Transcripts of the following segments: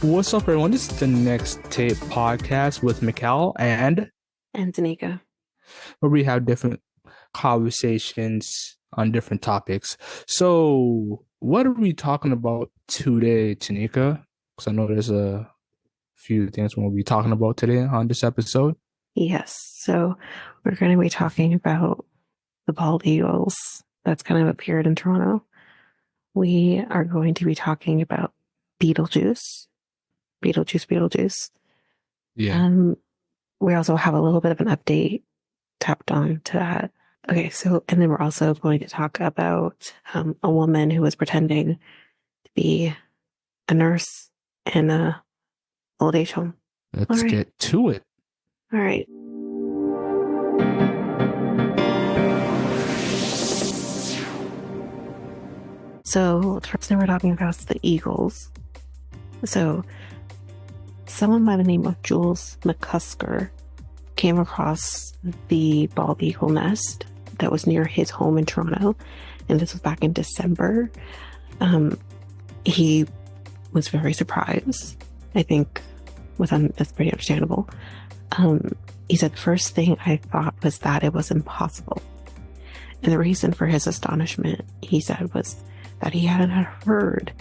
What's up, everyone? This is the Next Tape podcast with Mikel and Tanyka. where we have different conversations on different topics. So, what are we talking about today, Tanyka? Because I know there's a few things we'll be talking about today on this episode. Yes, so we're going to be talking about the bald eagles that's kind of appeared in Toronto. We are going to be talking about Beetlejuice Beetlejuice. Yeah. We also have a little bit of an update tapped on to that. Okay, so, and then we're also going to talk about a woman who was pretending to be a nurse in a old age home. Let's get to it. All right. So the first thing we're talking about is the eagles. So someone by the name of Jules McCusker came across the bald eagle nest that was near his home in Toronto, and this was back in December. He was very surprised. I think that's pretty understandable. He said, the first thing I thought was that it was impossible. And the reason for his astonishment, he said, was that he hadn't heard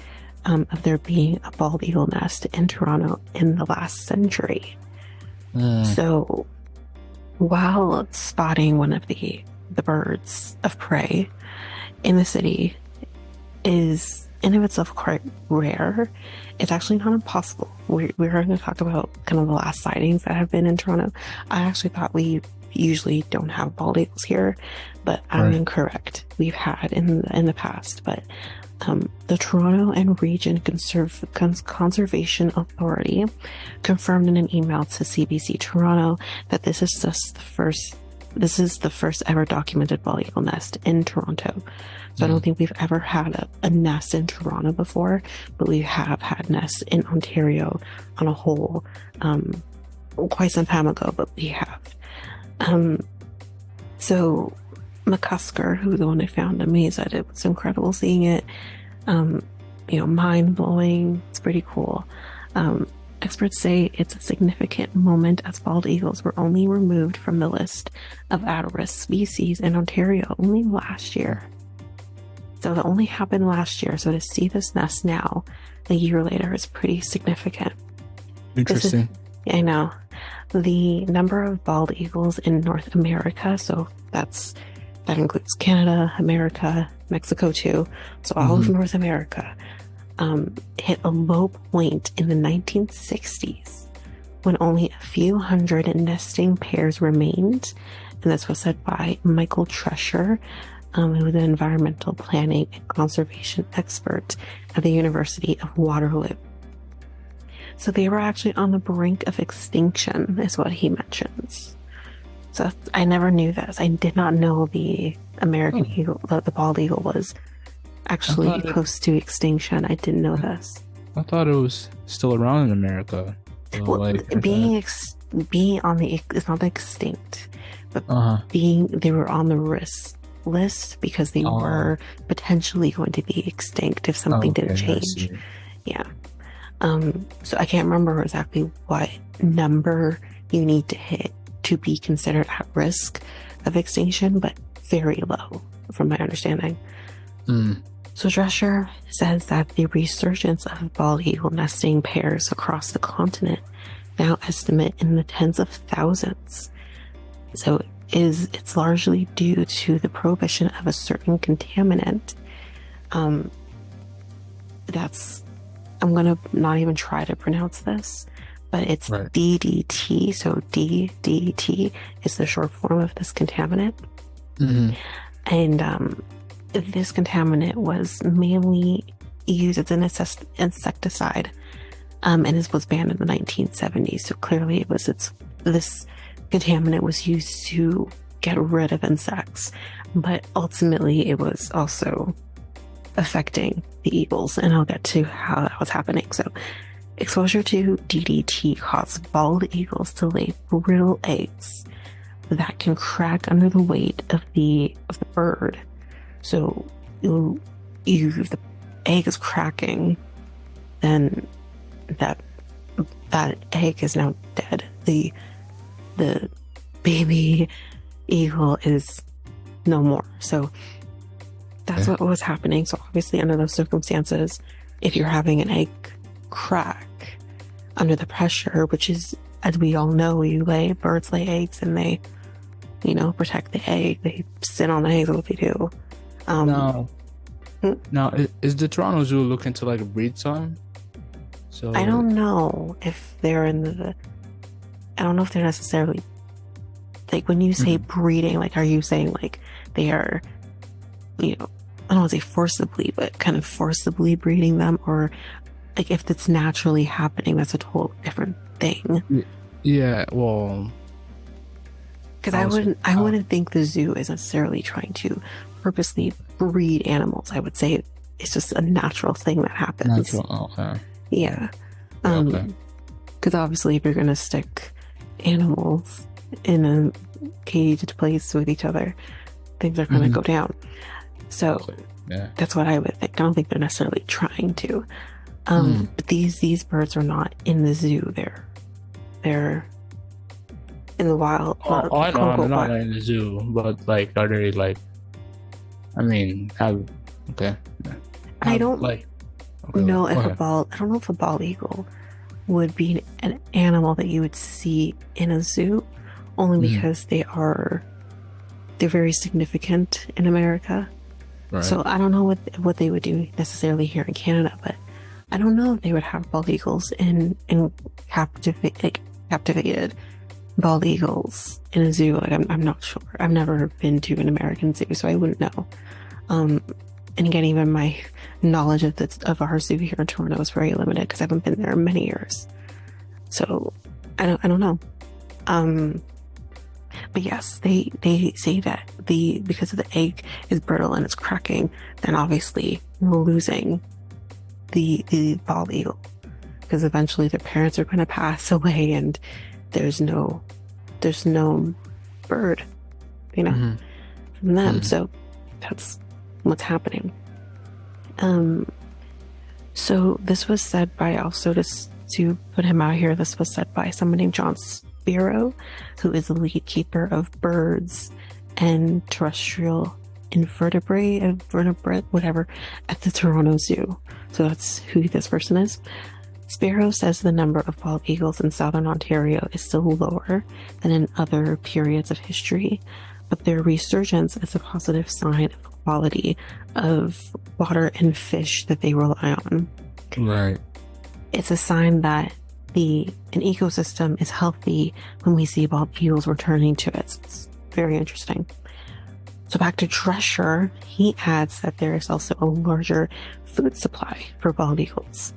of there being a bald eagle nest in Toronto in the last century. So while spotting one of the birds of prey in the city is in of itself quite rare, it's actually not impossible. We're going to talk about kind of the last sightings that have been in Toronto. I actually thought we usually don't have bald eagles here, but I'm incorrect. We've had in the past, but the Toronto and Region Conservation Authority confirmed in an email to CBC Toronto that this is the first ever documented bald eagle nest in Toronto. So I don't think we've ever had a nest in Toronto before, but we have had nests in Ontario on a whole quite some time ago, but we have. So McCusker, who was the one who found him, he said it was incredible seeing it. Mind-blowing. It's pretty cool. Experts say it's a significant moment as bald eagles were only removed from the list of at-risk species in Ontario only last year. So that only happened last year. So to see this nest now, a year later, is pretty significant. Interesting. I know. The number of bald eagles in North America, so that includes Canada, America, Mexico too, so all of North America, hit a low point in the 1960s when only a few hundred nesting pairs remained. And this was said by Mikel, who was an environmental planning and conservation expert at the University of Waterloo. So they were actually on the brink of extinction, is what he mentions. So I never knew this. I did not know the American eagle, the bald eagle, was actually close to extinction. I didn't know this. I thought it was still around in America. Well, being on the, it's not extinct, but they were on the risk list because they were potentially going to be extinct if something didn't change. Yeah. So I can't remember exactly what number you need to hit to be considered at risk of extinction, but very low from my understanding. So Drescher says that the resurgence of bald eagle nesting pairs across the continent now estimate in the tens of thousands. So it's largely due to the prohibition of a certain contaminant. I'm going to not even try to pronounce this, but it's DDT. So DDT is the short form of this contaminant. And this contaminant was mainly used as an insecticide, and it was banned in the 1970s. So clearly this contaminant was used to get rid of insects, but ultimately it was also affecting the eagles, and I'll get to how that was happening. So exposure to DDT caused bald eagles to lay brittle eggs that can crack under the weight of the bird. So if the egg is cracking, then that egg is now dead. The baby eagle is no more. So that's what was happening. So obviously under those circumstances, if you're having an egg crack under the pressure, which is, as we all know, birds lay eggs and they, protect the egg. They sit on the eggs, what they do. Now, is the Toronto Zoo looking to like breed some? So I don't know if they're I don't know if they're necessarily, like, when you say breeding, like, are you saying like they are, I don't want to say forcibly, but kind of forcibly breeding them, or like if it's naturally happening, that's a totally different thing. Yeah, well, because I wouldn't think the zoo is necessarily trying to purposely breed animals. I would say it's just a natural thing that happens. Okay. Yeah. Because obviously if you're going to stick animals in a caged place with each other, things are going to go down. So that's what I would think. I don't think they're necessarily trying to. But these birds are not in the zoo. They're in the wild. I know they're not in the zoo, but like, are they like? I mean, okay. I don't know if I don't know if a bald eagle would be an animal that you would see in a zoo, only because they're very significant in America. Right. So I don't know what they would do necessarily here in Canada, but I don't know if they would have bald eagles in captivated bald eagles in a zoo. Like, I'm not sure. I've never been to an American zoo, so I wouldn't know. And again, even my knowledge of our zoo here in Toronto is very limited because I haven't been there in many years. So I don't know. But yes, they say that because of the egg is brittle and it's cracking, then obviously we're losing the bald eagle, because eventually their parents are going to pass away and there's no bird, from them. So that's what's happening. So this was said by, also to put him out here, this was said by someone named John Spiro, who is the lead keeper of birds and terrestrial invertebrate, whatever, at the Toronto Zoo. So that's who this person is. Spiro says the number of bald eagles in southern Ontario is still lower than in other periods of history, but their resurgence is a positive sign of the quality of water and fish that they rely on. Right. It's a sign that an ecosystem is healthy when we see bald eagles returning to it. It's very interesting. So back to Drescher, he adds that there is also a larger food supply for bald eagles.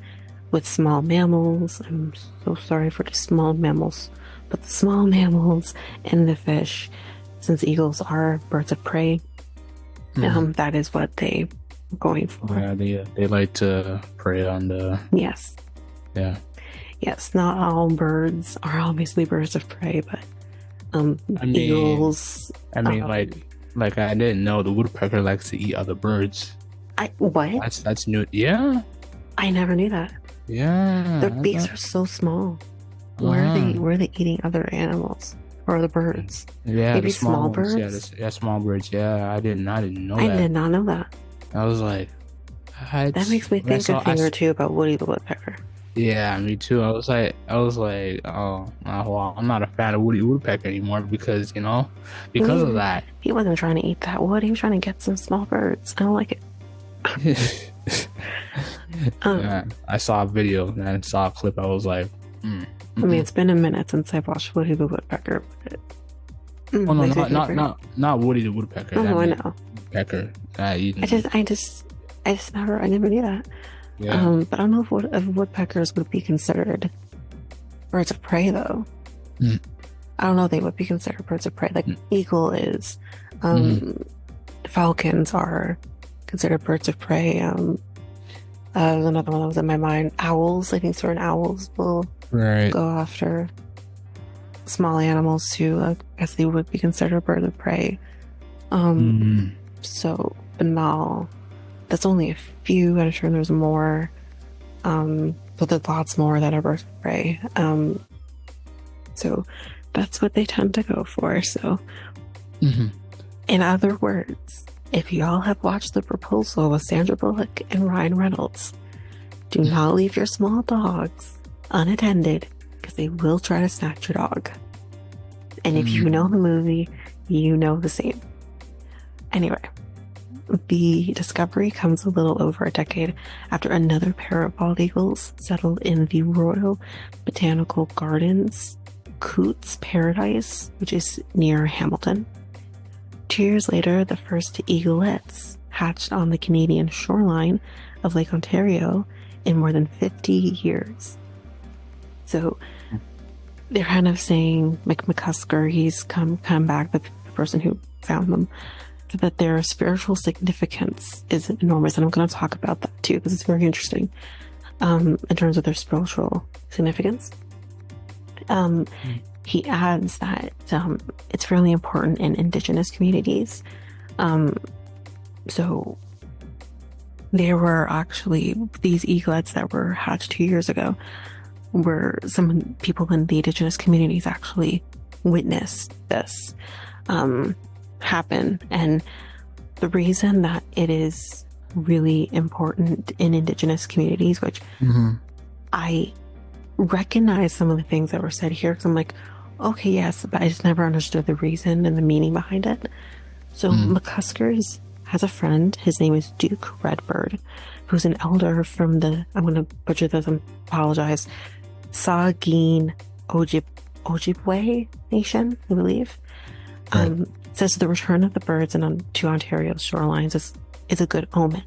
With small mammals, I'm so sorry for the small mammals, but the small mammals and the fish, since eagles are birds of prey, that is what they're going for. Yeah, they like to prey on the... Yes. Yeah. Yes, not all birds are obviously birds of prey, but eagles... like I didn't know the woodpecker likes to eat other birds. What? That's new. Yeah. I never knew that. Yeah. Their beaks are so small. Where are they eating other animals or the birds? Yeah, maybe small birds. Yeah, small birds. Yeah, I didn't know that. I did not know that. I was like, that makes me think a thing or two about Woody the Woodpecker. Yeah, me too. I was like, oh, well, I'm not a fan of Woody Woodpecker anymore because of that. He wasn't trying to eat that wood. He was trying to get some small birds. I don't like it. Yeah, I saw a video and I saw a clip. I was like, I mean, it's been a minute since I've watched Woody the Woodpecker. But no, not Woody the Woodpecker. Oh, I know. Pecker. I never knew that. Yeah. But I don't know if woodpeckers would be considered birds of prey, though. I don't know if they would be considered birds of prey. Like eagle is. Falcons are considered birds of prey. There's another one that was in my mind. Owls. I think certain owls will Right. go after small animals too. I guess they would be considered a bird of prey. Um, Mm. so banal. That's only a few. I'm sure there's more. But there's lots more that are birds of prey. So that's what they tend to go for. So, Hmm. in other words, if y'all have watched The Proposal with Sandra Bullock and Ryan Reynolds, do not leave your small dogs unattended because they will try to snatch your dog. And if you know the movie, you know the same. Anyway, the discovery comes a little over a decade after another pair of bald eagles settled in the Royal Botanical Gardens, Cootes Paradise, which is near Hamilton. 2 years later, the first eaglets hatched on the Canadian shoreline of Lake Ontario in more than 50 years. So they're kind of saying, McCusker, he's come back, the person who found them, that their spiritual significance is enormous. And I'm going to talk about that too, because it's very interesting in terms of their spiritual significance. He adds that it's fairly important in Indigenous communities. So there were actually these eaglets that were hatched 2 years ago, where some people in the Indigenous communities actually witnessed this happen. And the reason that it is really important in Indigenous communities, which I recognize some of the things that were said here, because I'm like, okay, yes, but I just never understood the reason and the meaning behind it. So McCusker has a friend. His name is Duke Redbird, who's an elder from the, I'm going to butcher this, I apologize, Saugeen Ojibwe Nation, I believe. Right. Says the return of the birds to Ontario's shorelines is a good omen,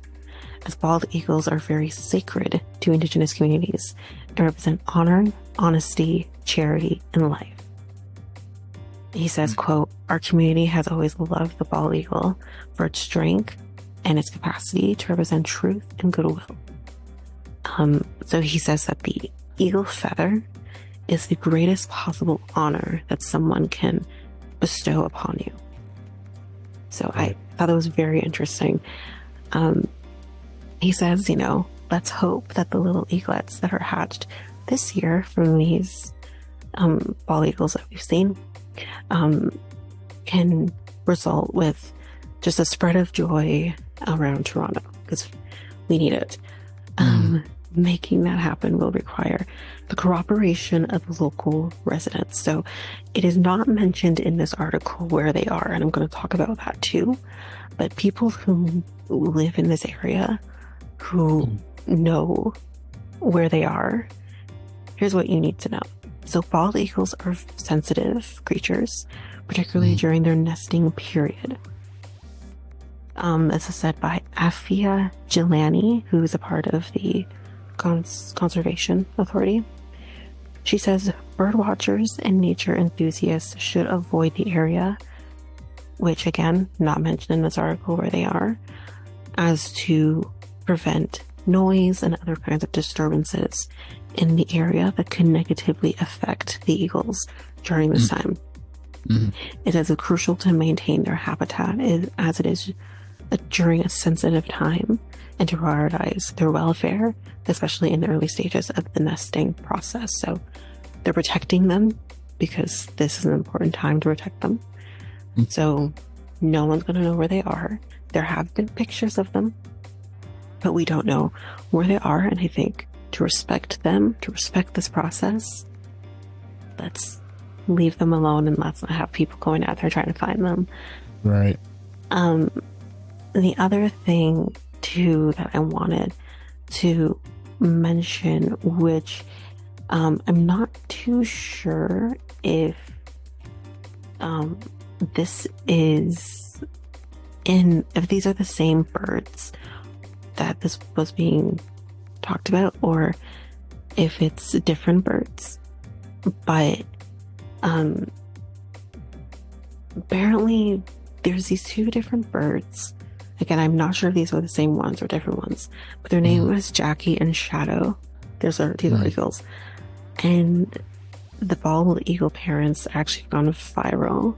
as bald eagles are very sacred to Indigenous communities and represent honor, honesty, charity, and life. He says, quote, "Our community has always loved the bald eagle for its strength and its capacity to represent truth and goodwill." So he says that the eagle feather is the greatest possible honor that someone can bestow upon you. So I thought it was very interesting. He says, let's hope that the little eaglets that are hatched this year from these bald eagles that we've seen can result with just a spread of joy around Toronto, because we need it. Making that happen will require the cooperation of local residents. So it is not mentioned in this article where they are, and I'm going to talk about that too. But people who live in this area, who know where they are, here's what you need to know. So bald eagles are sensitive creatures, particularly during their nesting period. This is said by Afia Gilani, who is a part of the Conservation Authority. She says bird watchers and nature enthusiasts should avoid the area, which again, not mentioned in this article where they are, as to prevent noise and other kinds of disturbances in the area that can negatively affect the eagles during this time. It is crucial to maintain their habitat as it is during a sensitive time, and to prioritize their welfare, especially in the early stages of the nesting process. So they're protecting them because this is an important time to protect them. So no one's going to know where they are. There have been pictures of them, but we don't know where they are. And I think to respect them, to respect this process, let's leave them alone and let's not have people going out there trying to find them. Right. The other thing too that I wanted to mention, which I'm not too sure if this is if these are the same birds that this was being talked about, or if it's different birds, but apparently there's these two different birds Again, I'm not sure if these are the same ones or different ones, but their name was Jackie and Shadow. These are eagles. And the bald eagle parents actually gone viral,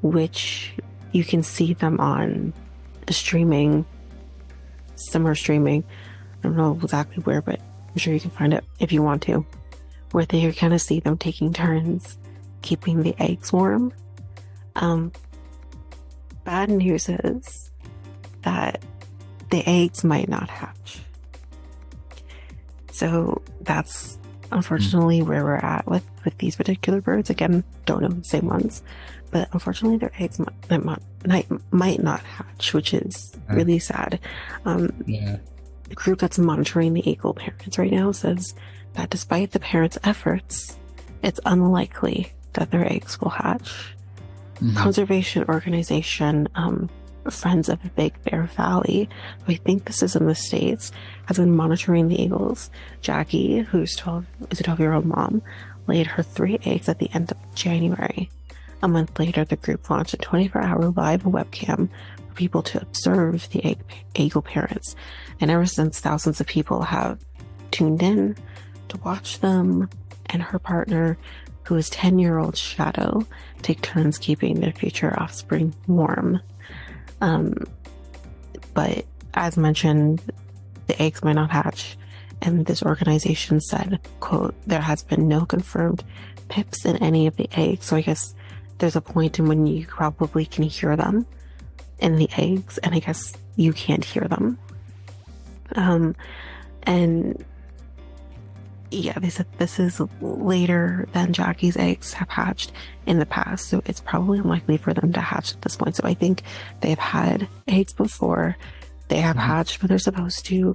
which you can see them on streaming, summer streaming. I don't know exactly where, but I'm sure you can find it if you want to, where they kind of see them taking turns keeping the eggs warm. Bad news is that the eggs might not hatch. So that's unfortunately where we're at with these particular birds. Again, don't know the same ones, but unfortunately their eggs might not hatch, which is really sad. The group that's monitoring the eagle parents right now says that despite the parents' efforts, it's unlikely that their eggs will hatch. Conservation organization Friends of Big Bear Valley, who I think this is in the States, has been monitoring the eagles. Jackie, who's 12, is a 12-year-old mom, laid her 3 eggs at the end of January. A month later, the group launched a 24-hour live webcam for people to observe the eagle parents. And ever since, thousands of people have tuned in to watch them and her partner, who is 10-year-old Shadow, take turns keeping their future offspring warm. But as mentioned, the eggs might not hatch, and this organization said, quote, there has been no confirmed pips in any of the eggs. So I guess there's a point in when you probably can hear them in the eggs, and I guess you can't hear them. And yeah, they said this is later than Jackie's eggs have hatched in the past, so it's probably unlikely for them to hatch at this point. So I think they've had eggs before, they have hatched, but they're supposed to.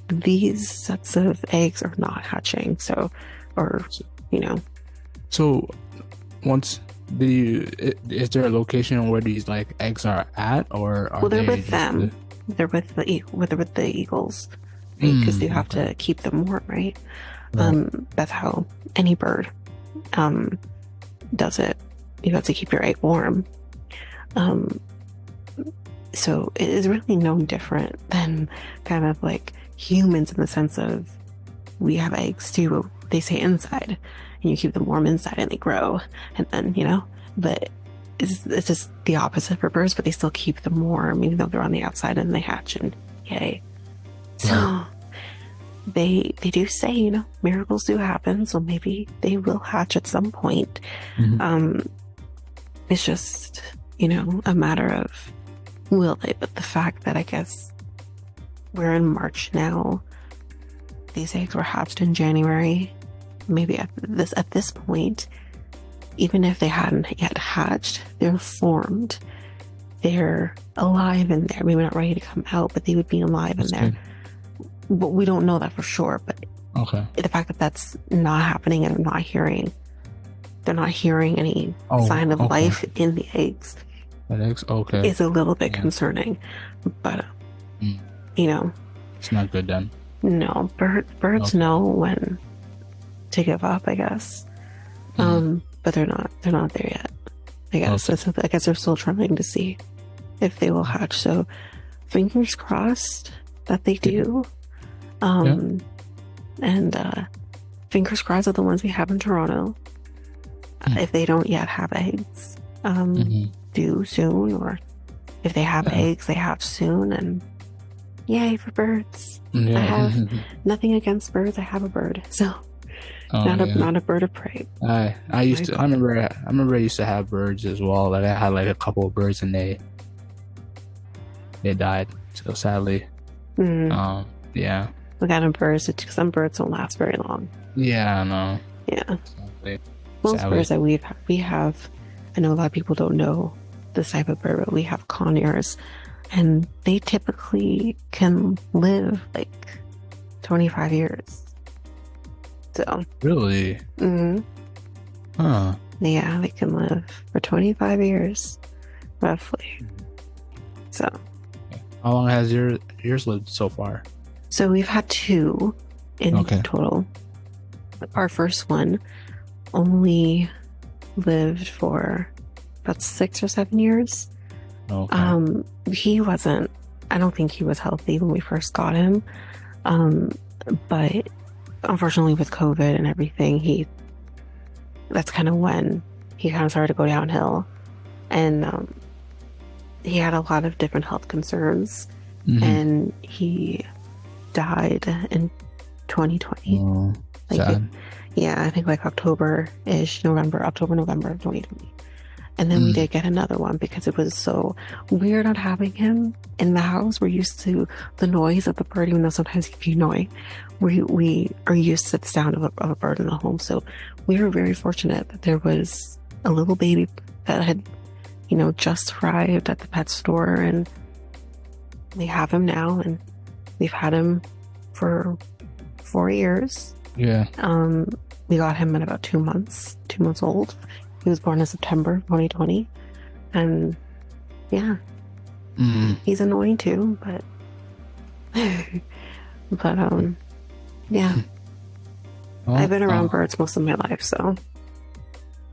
These sets of eggs are not hatching, so, or, you know. So, once is there a location where these like eggs are at, or are they're they with them? They're with the eagles, right? Because you have to keep them warm, right? That's how any bird does it. You have to keep your egg warm. So it is really no different than kind of like humans in the sense of we have eggs too. They stay inside and you keep them warm inside and they grow, and then, you know, but it's just the opposite for birds, but they still keep them warm even though they're on the outside and they hatch, and yay. So they do say, you know, miracles do happen, so maybe they will hatch at some point. It's just, you know, a matter of will they. But the fact that I guess we're in March now, these eggs were hatched in January, maybe at this point, even if they hadn't yet hatched, they're formed, they're alive in there, maybe not ready to come out, but they would be alive in there. But we don't know that for sure. But the fact that that's not happening and they're not hearing any sign of life in the eggs. Is a little bit concerning. But you know, it's not good then. No, birds know when to give up, I guess. But they're not there yet. I guess I guess they're still trying to see if they will hatch. So fingers crossed that they do. And fingers crossed that the ones we have in Toronto, if they don't yet have eggs, do soon, or if they have eggs, they hatch soon, and yay for birds. I have nothing against birds. I have a bird, so not a bird of prey. I remember I used to have birds as well. Like I had like a couple of birds and they died, so sadly. Yeah. What kind of birds? Some birds don't last very long. Yeah, I know. Yeah. Most birds that we have, I know a lot of people don't know this type of bird, but we have conures, and they typically can live like 25 years. So. Really? Huh. Yeah, they can live for 25 years, roughly. So. How long has yours lived so far? So we've had 2 in total. Our first one only lived for about 6 or 7 years. He wasn't I don't think he was healthy when we first got him. Um, but unfortunately with COVID and everything, that's kind of when he kind of started to go downhill. And he had a lot of different health concerns, Mm-hmm. and he died in 2020. Oh, Like, sad. yeah, I think like October, November of 2020. And then we Mm, did get another one because it was so weird not having him in the house. We're used to the noise of the bird, even though sometimes it can be annoying. We are used to the sound of a bird in the home. So we were very fortunate that there was a little baby that had, just arrived at the pet store, and we have him now, and we've had him for 4 years. yeah. We got him at about 2 months old. He was born in September 2020. And yeah, Mm. he's annoying too, but yeah, I've Well, been around birds most of my life, so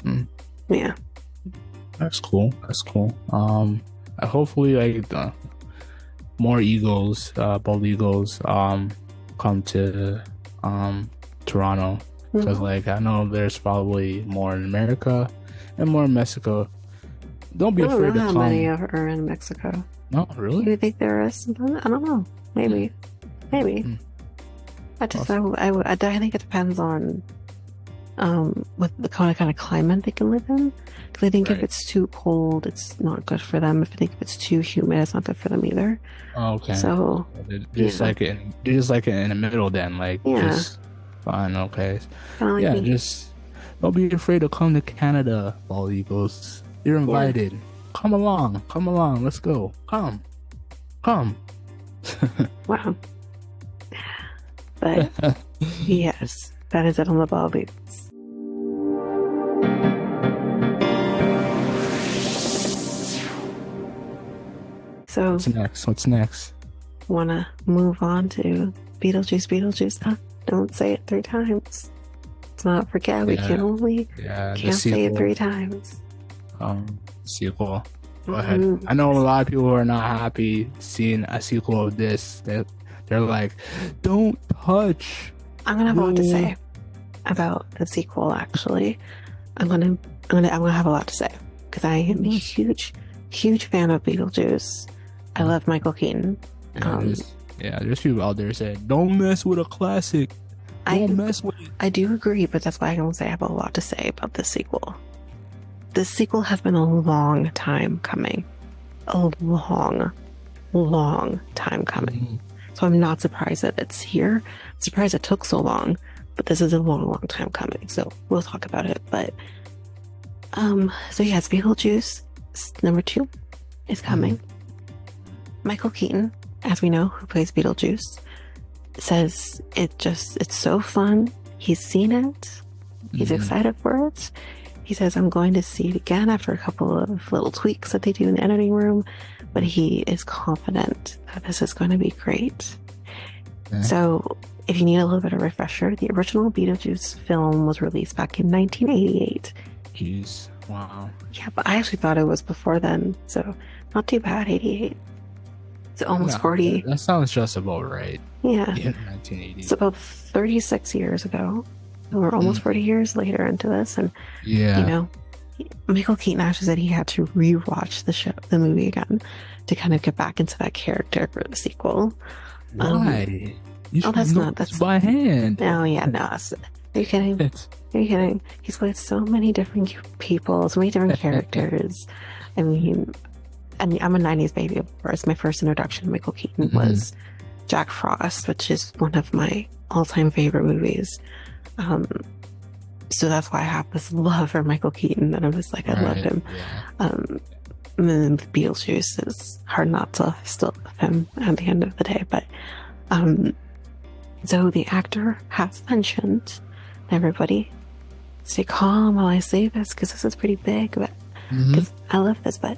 mm, yeah. that's cool. That's cool. Hopefully, like more eagles, bald eagles, come to Toronto, because like I know there's probably more in America and more in Mexico. Don't be I don't afraid know to how many come. are in Mexico. No, Do really? you think there is? I don't know. Maybe. Maybe. Mm. I think it depends on with the kind of climate they can live in. Because I think if Right. it's too cold, it's not good for them. If it's too humid, it's not good for them either. Okay. So yeah, They just like it in the middle then, like yeah, just fine, okay. kind of like Yeah, me. just don't be afraid to come to Canada, Bald Eagles. You're Yeah, invited. Come along, come along, let's go. Come. wow. But yes, that is it on the ball beats. So, What's next? want to move on to Beetlejuice Beetlejuice? Don't say it 3 times. Let's not forget, we Yeah, the can't say it sequel. 3 times. Sequel. Go ahead. Mhm. I know a lot of people are not happy seeing a sequel of this. They're like, don't touch. I'm gonna have a lot to the-" say about the sequel. Actually, I'm gonna have a lot to say because I am a huge fan of Beetlejuice. I love Michael Keaton. There's people out there saying, don't mess with a classic. Don't mess with it. I do agree, but that's why I can say I have a lot to say about this sequel. This sequel has been a long time coming. A long time coming. Mhm. So I'm not surprised that it's here. I'm surprised it took so long, but this is a long time coming. So we'll talk about it. But so yes, Beetlejuice number 2 is coming. Michael Keaton, as we know, who plays Beetlejuice, says it's so fun. He's seen it. He's excited for it. He says, I'm going to see it again after a couple of little tweaks that they do in the editing room, but he is confident that this is going to be great. Okay. So if you need a little bit of refresher, the original Beetlejuice film was released back in 1988. Jeez. Wow. Yeah, but I actually thought it was before then, so not too bad, 88. It's almost 40. That sounds just about right. Yeah. Yeah, 1980. It's about 36 years ago. And we're almost 40 years later into this, and Yeah. Michael Keaton actually said he had to rewatch the movie again to kind of get back into that character for the sequel. Why? You should that's know not this that's by hand. Oh yeah, no. Are you kidding? Are you kidding? He's played so many different people, so many different characters. I mean, I'm a 90s baby, of course. My first introduction to Michael Keaton was Jack Frost, which is one of my all-time favorite movies. So that's why I have this love for Michael Keaton, and I'm just like, I love him. Yeah. And then Beetlejuice is hard not to still love him at the end of the day. But so the actor has mentioned, everybody stay calm while I say this because this is pretty big, but because I love this. But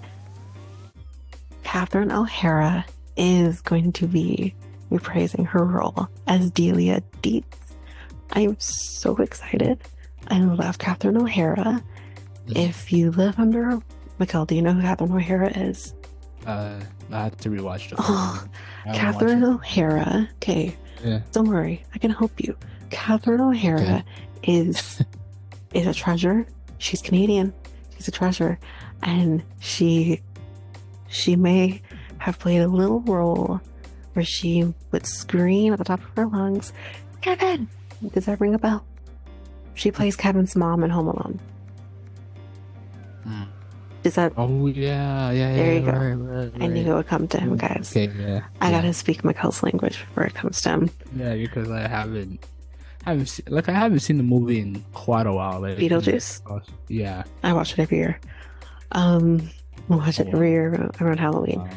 Catherine O'Hara is going to be reprising her role as Delia Dietz. I'm so excited. I love Catherine O'Hara. If you live under Mikel, do you know who Catherine O'Hara is? I had to rewatch the first Oh, one. I haven't watched Catherine it. O'Hara. Okay, Yeah. don't worry, I can help you. Catherine Okay. O'Hara is a treasure. She's Canadian. She's a treasure, and she may have played a little role where she would scream at the top of her lungs, "Kevin!" Does that ring a bell? She plays Kevin's mom in Home Alone. Hmm. Does that? Oh yeah, yeah, There yeah. you go. Right, right, I knew right. it would come to him, Yeah. guys. Okay, yeah, I yeah, gotta speak Mikel's language before it comes to him. yeah. Because I haven't seen the movie in quite a while. Like, Beetlejuice. yeah. I watch it every year. Um, I watch Oh it every wow, year around Halloween. wow,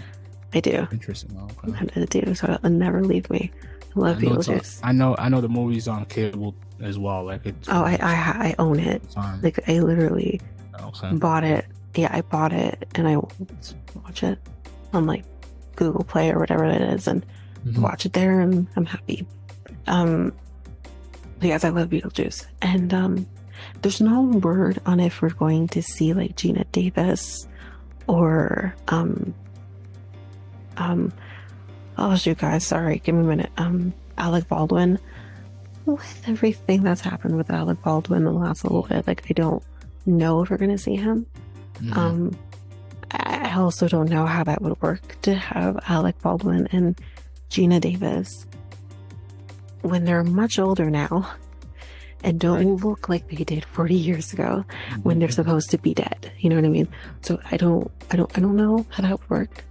I do. interesting. Okay. I do. So it'll never leave me. I love I know it's on. Beetlejuice. I know the movie's on cable as well. Like it's Oh, pretty much I own it. it's on. Like I literally Okay. bought it. Yeah, I bought it and I watch it on like Google Play or whatever it is, and Mhm. watch it there, and I'm happy. Um, yes, I love Beetlejuice, and there's no word on if we're going to see like Gina Davis or oh shoot, guys, sorry, give me a minute. Alec Baldwin. With everything that's happened with Alec Baldwin the last little bit, like I don't know if we're gonna see him. Mhm. I also don't know how that would work to have Alec Baldwin and Gina Davis when they're much older now and don't look like they did 40 years ago when they're supposed to be dead. You know what I mean? So I don't know how that would work.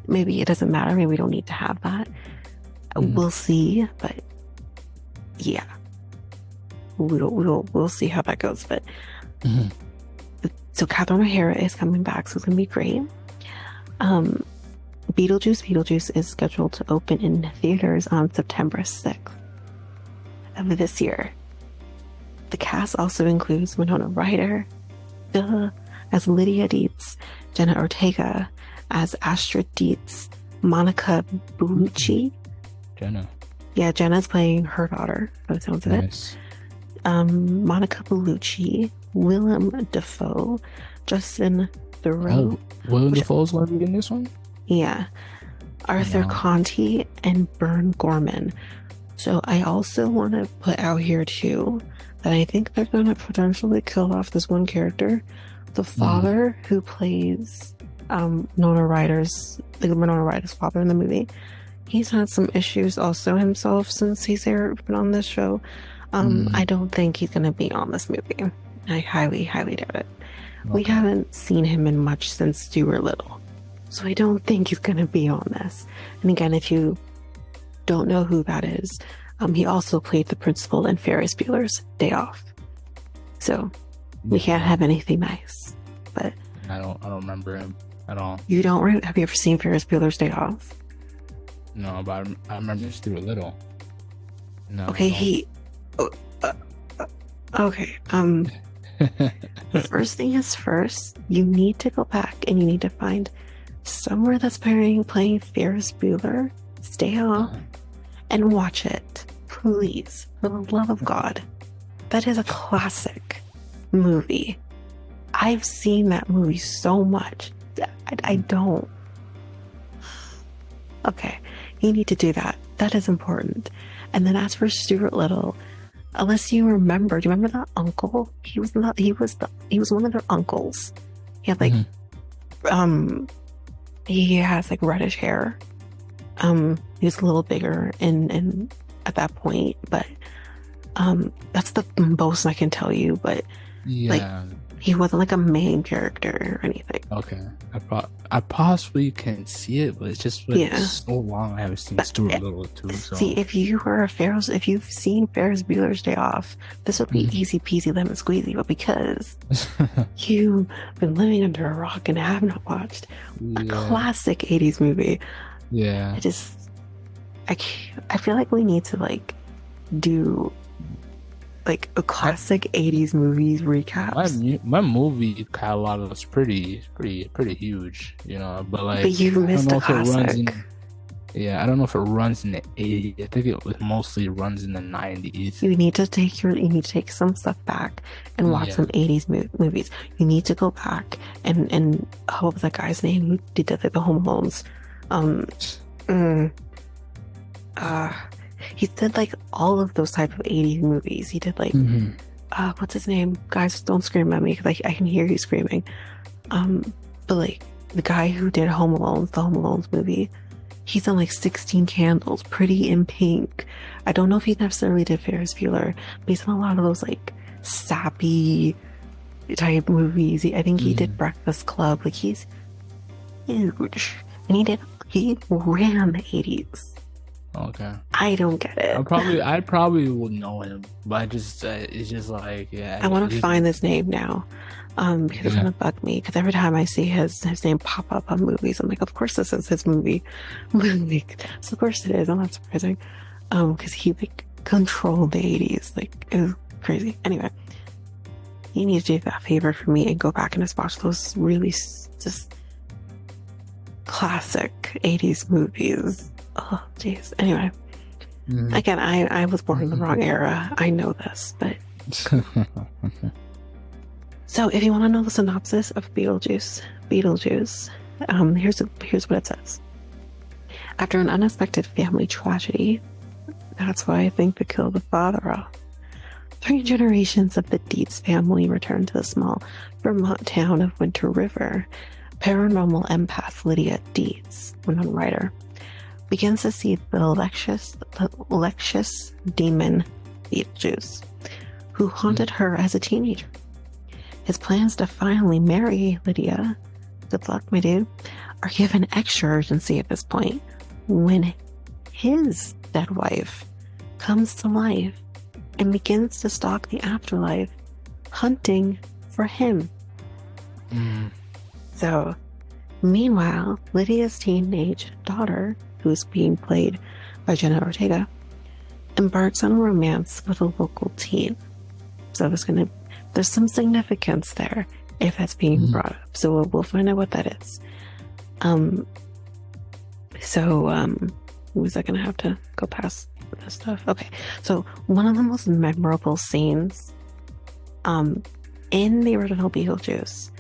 Maybe it doesn't matter. Maybe we don't need to have that. We'll see, but yeah, we'll see how that goes. But so Catherine O'Hara is coming back, so it's gonna be great. Beetlejuice is scheduled to open in theaters on September 6th of this year. The cast also includes Winona Ryder as Lydia Dietz, Jenna Ortega as Astrid Dietz, Monica Bellucci. Jenna. Yeah, Jenna's playing her daughter, by the sounds of it. Monica Bellucci, Willem Dafoe, Justin Theroux. Willem Dafoe's gonna be in this one? Yeah. Arthur Conti and Bern Gorman. So I also want to put out here too that I think they're going to potentially kill off this one character. The father who plays Winona Ryder's father in the movie. He's had some issues also himself since he's been on this show. I don't think he's going to be on this movie. I highly, highly doubt it. Okay. We haven't seen him in much since Stuart Little. So I don't think he's going to be on this. And again, if you don't know who that is, he also played the principal in Ferris Bueller's Day Off. So we can't have anything nice. But I don't remember him at all. You don't? Have you ever seen Ferris Bueller's Day Off? No, but I remember Stuart Little. No. Okay, okay. First thing is first, you need to go back and you need to find somewhere that's playing Ferris Bueller's Day Off and watch it. Please, for the love of God. That is a classic movie. I've seen that movie so much. I don't. Okay, you need to do that. That is important. And then as for Stuart Little, unless you remember, do you remember that uncle? He was one of their uncles. He had like he has like reddish hair. He was a little bigger in at that point, but that's the most I can tell you. But like he wasn't like a main character or anything. Okay, I possibly can see it, but it's just been so long I haven't seen Stuart Little too. So. See, if you've seen Ferris Bueller's Day Off, this would be easy peasy lemon squeezy. But because you've been living under a rock and have not watched a classic '80s movie, I feel like we need to like do like a classic '80s movies recap. My movie catalog is pretty huge, you know. But like, but you've missed a classic. Yeah, I don't know if it runs in the 80s. I think it was mostly runs in the 90s. You need to take some stuff back and watch Yeah. some 80s movies. You need to go back and what was that guy's name who did the Home Alones? Um, mm, uh, he did like all of those type of 80s movies. He did like Hmm. what's his name? Guys, don't scream at me because I can hear you screaming. But like the guy who did Home Alone, the Home Alone's movie, he's done like 16 Candles, Pretty in Pink. I don't know if he necessarily did Ferris Bueller, but he's done a lot of those like sappy type movies. I think he did Hmm. Breakfast Club. Like he's huge, and he ran the 80s. Okay. I don't get it. I probably would know him, but it's just like, yeah, I want to he's, find this name now. Because it's yeah. gonna bug me. Because every time I see his name pop up on movies, I'm like, of course this is his movie. So of course it is. I'm not surprising. Because he like controlled the 80s. Like it was crazy. Anyway, you need to do that favor for me and go back and just watch those really just classic 80s movies. Oh, jeez. Anyway, Mhm. again, I was born in the wrong era. I know this, but so if you want to know the synopsis of Beetlejuice, here's what it says. After an unexpected family tragedy, that's why I think they killed the father off. 3 generations of the Dietz family return to the small Vermont town of Winter River. Paranormal empath Lydia Dietz, woman writer, begins to see the lectious demon Beetlejuice, who haunted her as a teenager. His plans to finally marry Lydia, good luck, my dude, are given extra urgency at this point when his dead wife comes to life and begins to stalk the afterlife, hunting for him. Mm. So, meanwhile, Lydia's teenage daughter, who's being played by Jenna Ortega, embarks on a romance with a local teen. So there's some significance there if that's being brought up. So we'll find out what that is. Was I gonna have to go past this stuff? Okay. So one of the most memorable scenes in the original Beetlejuice,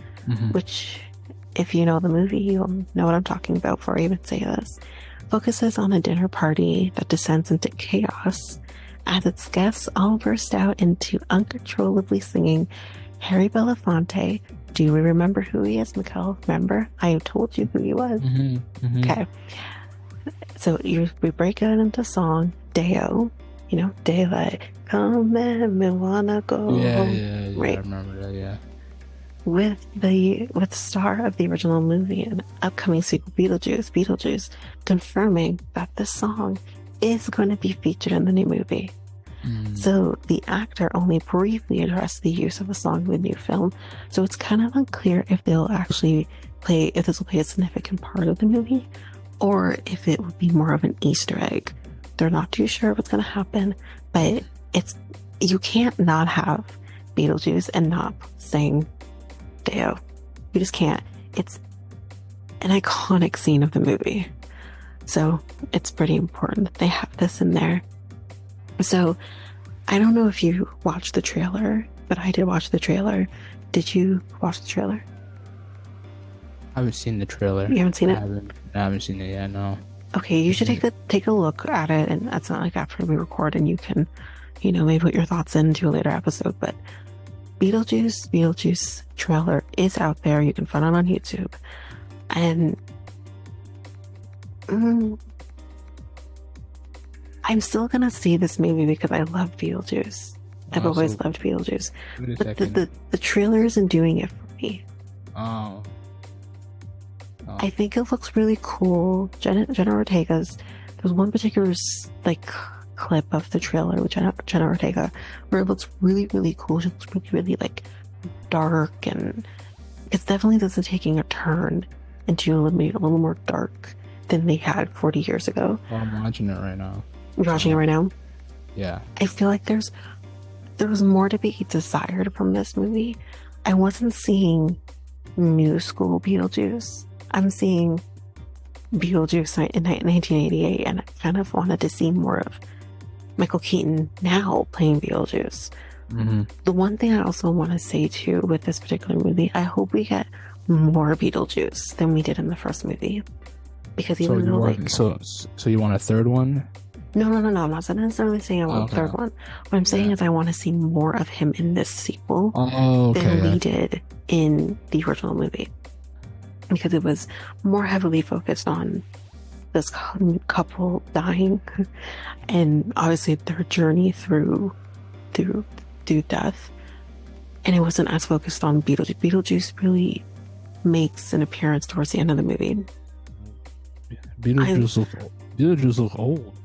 which if you know the movie, you'll know what I'm talking about before I even say this, focuses on a dinner party that descends into chaos as its guests all burst out into uncontrollably singing Harry Belafonte. Do we remember who he is, Mikel? Remember? I told you who he was. Okay. So we break it into song, Deo, daylight, come and me wanna go. Yeah, Right. I remember that, yeah. With the star of the original movie and upcoming sequel Beetlejuice, confirming that this song is going to be featured in the new movie. So the actor only briefly addressed the use of the song in the new film, so it's kind of unclear if this will play a significant part of the movie, or if it would be more of an Easter egg. They're not too sure what's going to happen, but you can't not have Beetlejuice and not sing Deo. You just can't. It's an iconic scene of the movie. So it's pretty important that they have this in there. So I don't know if you watched the trailer, but I did watch the trailer. Did you watch the trailer? I haven't seen the trailer. You haven't seen it? I haven't seen it yet, no. Okay, you should take a look at it, and that's not like after we record and you can, maybe put your thoughts into a later episode, but Beetlejuice trailer is out there. You can find it on YouTube. And I'm still gonna see this movie because I love Beetlejuice. I've always loved Beetlejuice. But the trailer isn't doing it for me. Oh. I think it looks really cool. Jenna Ortega's, there's one particular clip of the trailer with Jenna Ortega where it looks really, really cool. It looks really, really dark, and it's definitely taking a turn into a little more dark than they had 40 years ago. Well, I'm watching it right now. You're watching it right now? Yeah. I feel like there was more to be desired from this movie. I wasn't seeing new school Beetlejuice. I'm seeing Beetlejuice in 1988, and I kind of wanted to see more of Michael Keaton now playing Beetlejuice. The one thing I also want to say too with this particular movie, I hope we get more Beetlejuice than we did in the first movie. Because even though so you want a third one? No, I'm not necessarily saying I want a third one. What I'm saying is I want to see more of him in this sequel than we did in the original movie. Because it was more heavily focused on this couple dying and obviously their journey through death. And it wasn't as focused on Beetlejuice. Beetlejuice really makes an appearance towards the end of the movie. Beetlejuice looks old.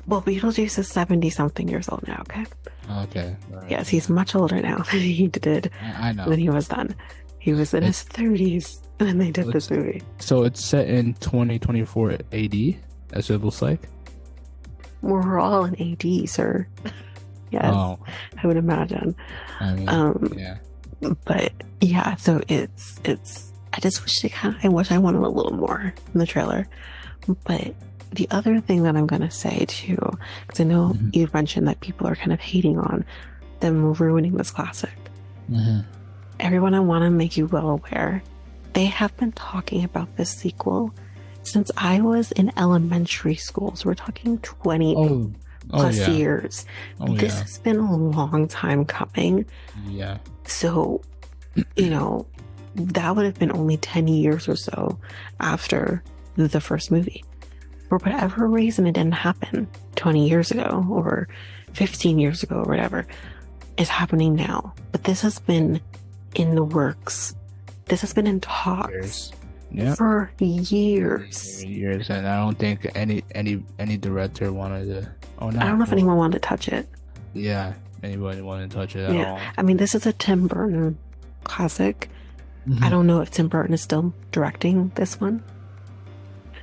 Well, Beetlejuice is 70-something years old now, okay? Okay. Right. Yes, he's much older now than he did I know. when he was done. He was in his 30s when they did this movie. So it's set in 2024 AD, as it looks like? We're all in AD, sir. Yes, I would imagine. I mean, yeah. But yeah, so it's. I just wish I wanted a little more in the trailer. But the other thing that I'm gonna say too, because I know you've mentioned that people are kind of hating on them ruining this classic. Everyone, I want to make you well aware, they have been talking about this sequel since I was in elementary school. So we're talking 20 plus years. This has been a long time coming. Yeah. So, that would have been only 10 years or so after the first movie. For whatever reason, it didn't happen 20 years ago or 15 years ago or whatever. It's happening now. But this has been in the works. This has been in talks for years. And I don't think any director wanted to. I don't know if anyone wanted to touch it. Yeah, anybody wanted to touch it at all. I mean, this is a Tim Burton classic. I don't know if Tim Burton is still directing this one.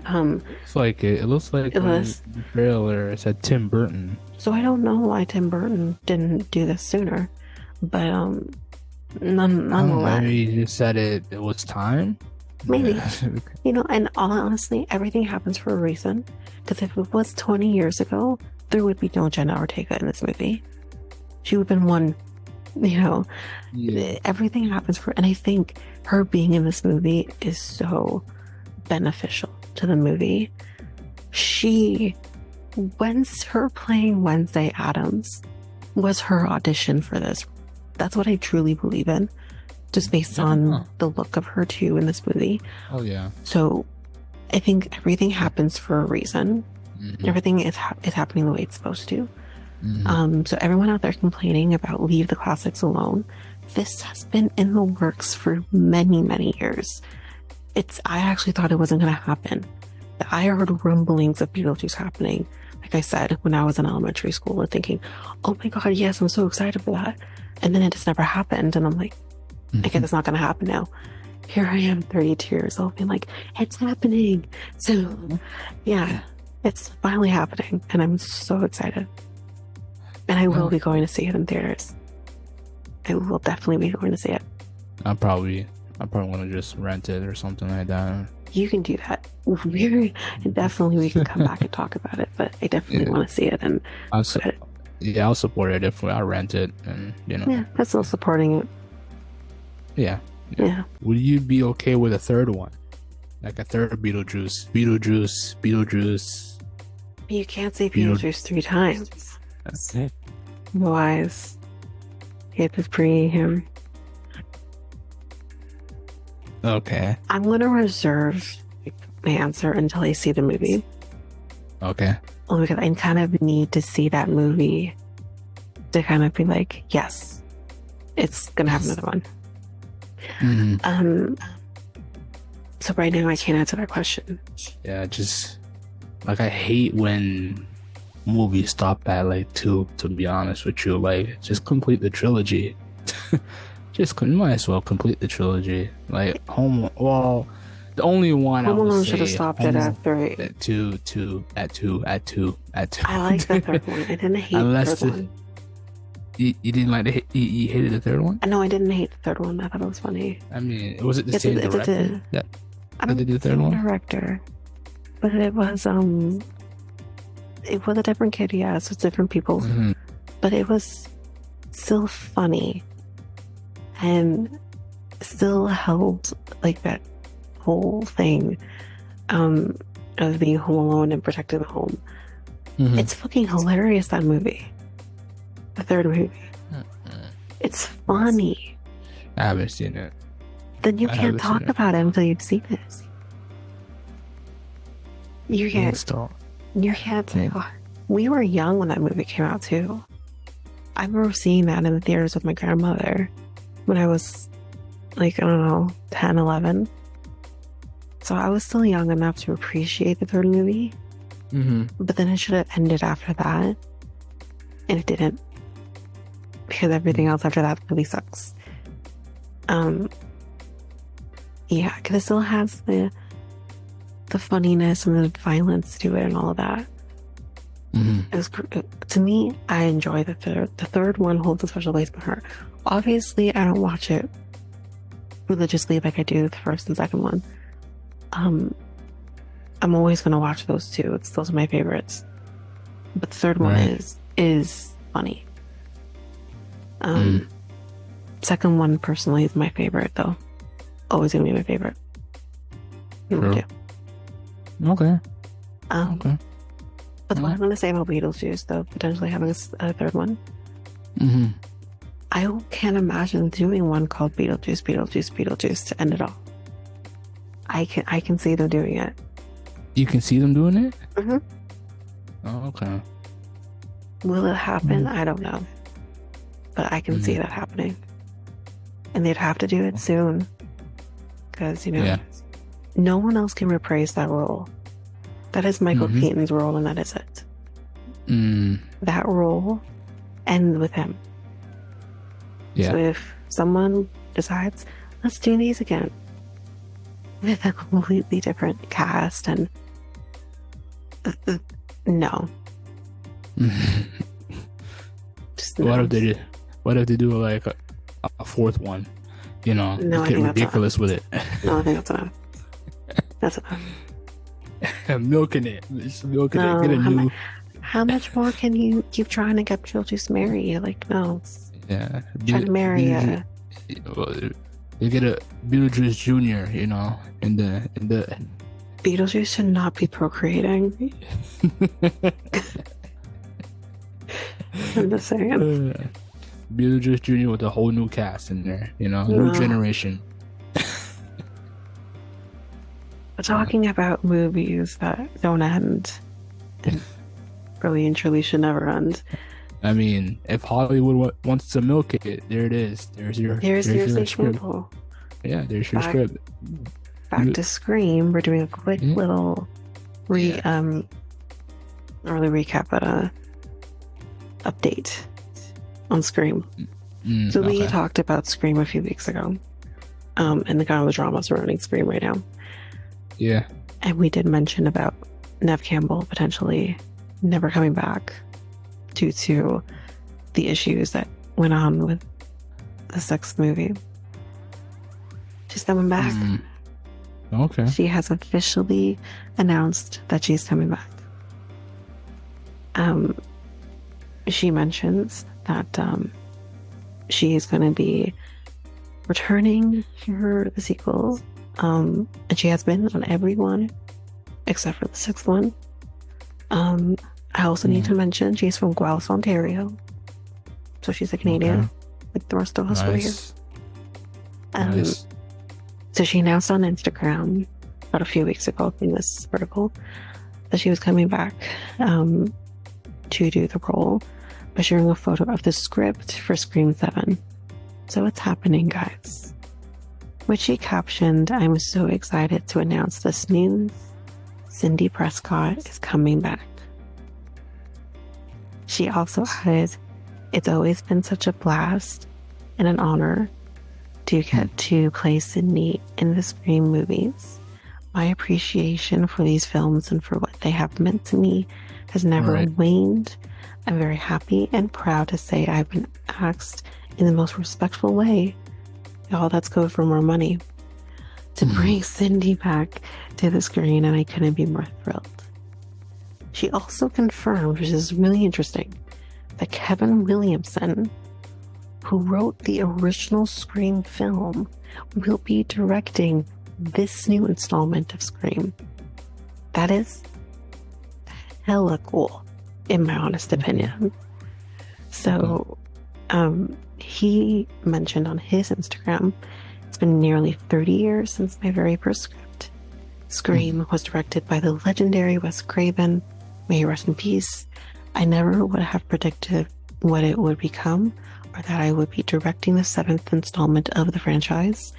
It looks like the trailer it said Tim Burton. So I don't know why Tim Burton didn't do this sooner, but nonetheless, maybe he just said it was time. Maybe. And honestly, everything happens for a reason. Because if it was 20 years ago, there would be no Jenna Ortega in this movie. She would have been one. Everything happens and I think her being in this movie is so beneficial to the movie. Her playing Wednesday Addams was her audition for this. That's what I truly believe in, just based on the look of her too in this movie. Oh yeah. So I think everything happens for a reason. Everything is happening the way it's supposed to. So everyone out there complaining about leave the classics alone, this has been in the works for many, many years. I actually thought it wasn't going to happen. I heard rumblings of Beetlejuice happening, like I said, when I was in elementary school, and thinking, oh my god, yes, I'm so excited for that. And then it just never happened. And I'm like, I guess it's not going to happen now. Here I am, 32 years old, being like, it's happening. So yeah, it's finally happening. And I'm so excited. And I will be going to see it in theaters. I will definitely be going to see it. I probably want to just rent it or something like that. You can do that. Definitely we can come back and talk about it, but I definitely want to see it. And I'll support it if I'll rent it, and Yeah, I'm still supporting it. Yeah. Would you be okay with a third one? Like a third Beetlejuice? You can't say Beetlejuice 3 times. That's it. Otherwise, it was him. Okay. I'm going to reserve my answer until I see the movie. Okay. Only because I kind of need to see that movie to kind of be like, yes, it's going to have another one. So right now I can't answer that question. Yeah, just like I hate when movies stop at like 2, to be honest with you. Like, just complete the trilogy. You might as well complete the trilogy. Like the only one Home I would Alone say should have stopped it at 3. At two. I like the third one. I didn't hate the third one. You didn't like you hated the third one? No, I didn't hate the third one. I thought it was funny. I mean, was it the same director? I Did they don't do know the the third same one? director, but it was a different kid, yeah, so it's different people. Hmm. But it was still funny and still held like that whole thing um of being home alone and protecting the home. Hmm. It's fucking hilarious, that movie. The third movie. It's funny. I haven't seen it. Then you I can't haven't seen talk it. about it until you've seen it. You can't. Still. You can't. Mm. We were young when that movie came out too. I remember seeing that in the theaters with my grandmother when I was like, I don't know, 10, 11. So I was still young enough to appreciate the third movie, Hmm. but then it should have ended after that. And it didn't, because everything else after that really sucks. Yeah, because it still has the funniness and the violence to it and all of that. Hmm. It was, to me, I enjoy the third. The third one holds a special place in my heart. Obviously, I don't watch it religiously like I do the first and second one. I'm always gonna watch those two. Those are my favorites. But the third one Right. is funny. Mm. Second one personally is my favorite though. Always gonna be my favorite. Number True. two. Okay. Um, Okay. but what I'm gonna say about Beetlejuice though, potentially having a third one, Hmm. I can't imagine doing one called Beetlejuice, Beetlejuice, Beetlejuice to end it all. I can see them doing it. You can see them doing it? Hmm. Oh, okay. Will it happen? I don't know. But I can see that happening. And they'd have to do it soon. Because, Yeah. no one else can reprise that role. That is Michael Mhm. Keaton's role, and that is it. Mm. That role ends with him. Yeah. So if someone decides, let's do these again, with a completely different cast, and no. Just What no. if they did? What if they do like a fourth one? You know, No, I get think that's ridiculous with it. No, I think that's enough. That's enough. Milking it. Just milking No, it. Get a new. how much more can you keep trying to get Beetlejuice married? Like, no. Yeah. Trying to marry You get a Beetlejuice Junior. You know, in the. Beetlejuice should not be procreating. I'm just saying. Beetlejuice Junior with a whole new cast in there. You know, No. new generation. We're talking about movies that don't end, and really and truly should never end. I mean, if Hollywood wants to milk it, there it is. There's your script. example. Yeah, there's your Back- script. Back to Scream. We're doing a quick little not really recap, but update on Scream. So we Okay. talked about Scream a few weeks ago, and the kind of the drama surrounding Scream right now. Yeah. And we did mention about Nev Campbell potentially never coming back due to the issues that went on with the sixth movie. She's coming back. Okay. She has officially announced that she's coming back. She mentions that she is going to be returning for the sequel, and she has been on every one except for the sixth one. I also need to mention she's from Guelph, Ontario, so she's a Canadian, like the rest of us over here. Nice. So she announced on Instagram about a few weeks ago in this article that she was coming back to do the role by sharing a photo of the script for Scream 7. So it's happening, guys. Which she captioned, "I'm so excited to announce this news. Cindy Prescott is coming back." She also added, "It's always been such a blast and an honor to get to play Sydney in the Scream movies. My appreciation for these films and for what they have meant to me has never waned. I'm very happy and proud to say I've been asked in the most respectful way." Y'all, let's go for more money. to bring Cindy back to the screen, and I couldn't be more thrilled. She also confirmed, which is really interesting, that Kevin Williamson, who wrote the original Scream film, will be directing this new installment of Scream. That is hella cool, in my honest opinion. So, he mentioned on his Instagram, it's been nearly 30 years since my very first script. Scream was directed by the legendary Wes Craven. May he rest in peace. I never would have predicted what it would become, or that I would be directing the 7th installment of the franchise.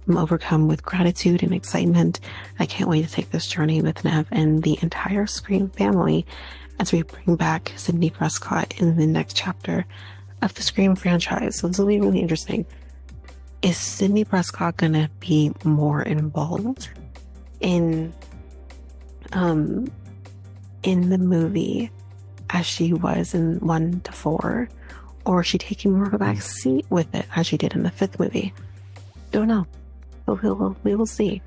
I'm overcome with gratitude and excitement. I can't wait to take this journey with Nev and the entire Scream family as we bring back Sidney Prescott in the next chapter of the Scream franchise. So this will be really interesting. Is Sidney Prescott gonna be more involved in the movie as she was in 1 to 4, or is she taking more of a back seat with it as she did in the 5th movie? Don't know, but we will see.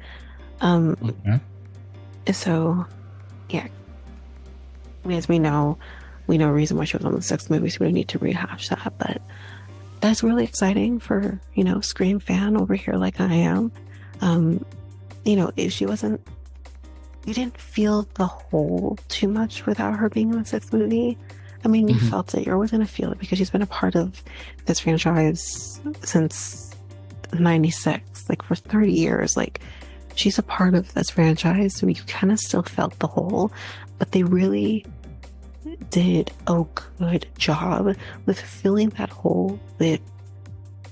So yeah, as we know a reason why she was on the 6th movie, so we don't need to rehash that, but that's really exciting for, Scream fan over here like I am. If she wasn't, you didn't feel the hole too much without her being in the 6th movie. I mean, you felt it. You're always going to feel it because she's been a part of this franchise since 96, like for 30 years. Like, she's a part of this franchise, so you kind of still felt the hole, but they really did a good job with filling that hole with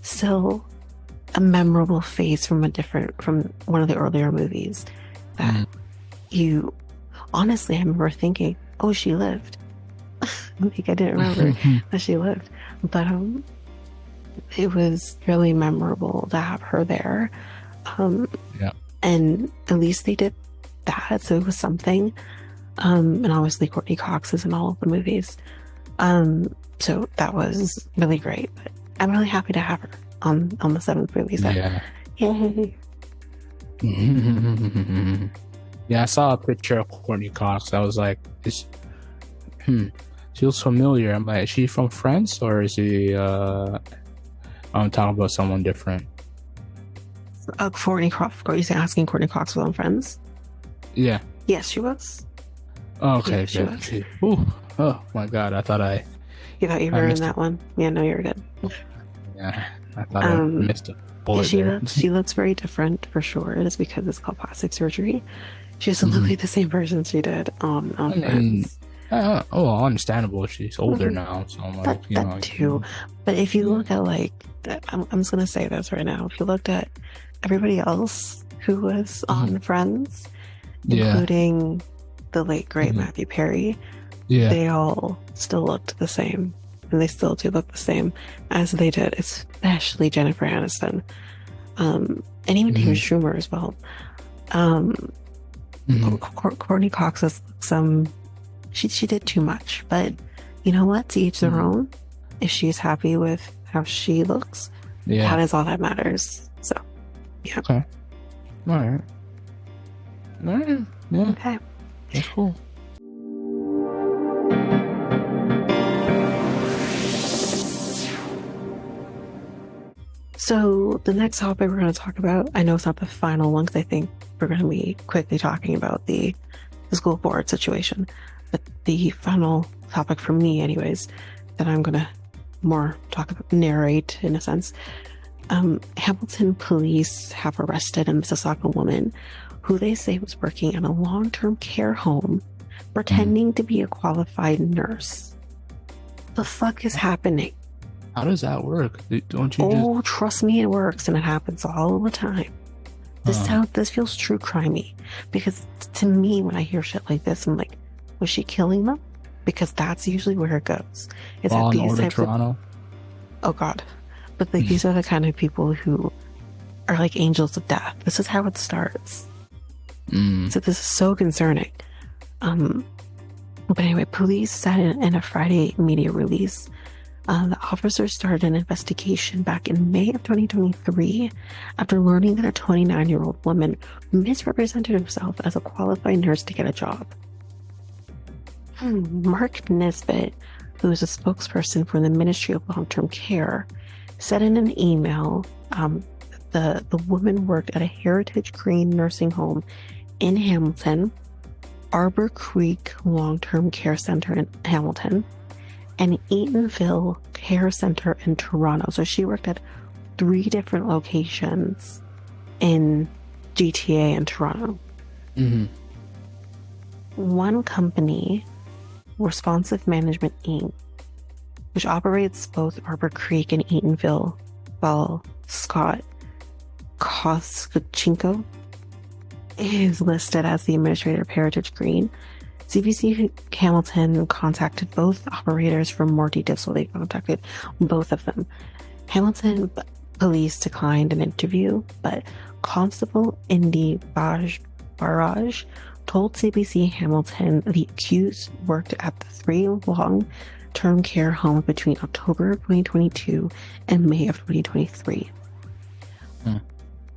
still a memorable face from one of the earlier movies that you honestly, I remember thinking, oh, she lived. Like, I didn't remember that she lived, but it was really memorable to have her there. And at least they did that, so it was something. And obviously Courtney Cox is in all of the movies, so that was really great. But I'm really happy to have her on the 7th movie. So yay. Yeah, I saw a picture of Courtney Cox. I was like, she looks familiar. I'm like, is she from France, or is she I'm talking about someone different? Courtney Cox. You're asking Courtney Cox was on Friends? Yeah. Yes, she was. Oh, okay, yeah, she was. Oh my god, I thought you were in that one. Yeah, no, you're good. Yeah, I thought I missed a bullet there. She looks very different for sure. It is because it's called plastic surgery. She doesn't look like the same person she did on Friends. Understandable. She's older now, so I'm like, that too. But if you look at I'm just gonna say this right now. If you looked at everybody else who was on Friends, including the late great Matthew Perry, they all still looked the same, and they still do look the same as they did, especially Jennifer Aniston, and even David Schwimmer as well. Courtney Cox is she did too much, but you know what? To each their own. If she's happy with how she looks, that is all that matters. So, yeah. Okay. All right. Yeah. Okay. That's cool. So the next topic we're going to talk about, I know it's not the final one because I think we're going to be quickly talking about the school board situation, but the final topic for me anyways, that I'm going to more talk about, narrate in a sense. Hamilton police have arrested a Mississauga woman who they say was working in a long-term care home pretending to be a qualified nurse. The fuck is happening? How does that work? Don't you trust me, it works, and it happens all the time. This feels true crimey, because to me, when I hear shit like this, I'm like, was she killing them? Because that's usually where it goes. Is Law that and these Order types Toronto? Oh god. But these are the kind of people who are like angels of death. This is how it starts. So this is so concerning. But anyway, police said in a Friday media release The officer started an investigation back in May of 2023 after learning that a 29-year-old woman misrepresented herself as a qualified nurse to get a job. Mark Nesbitt, who is a spokesperson for the Ministry of Long-Term Care, said in an email the woman worked at a Heritage Green nursing home in Hamilton, Arbor Creek Long-Term Care Center in Hamilton, and Eatonville Care Center in Toronto. So she worked at 3 different locations in GTA and Toronto. Mm-hmm. One company, Responsive Management Inc., which operates both Arbor Creek and Eatonville, while Scott Koskochenko is listed as the administrator of Heritage Green. CBC Hamilton contacted both operators for more details, so they contacted both of them. Hamilton police declined an interview, but Constable Indy Barrage told CBC Hamilton the accused worked at the 3 long-term care homes between October of 2022 and May of 2023.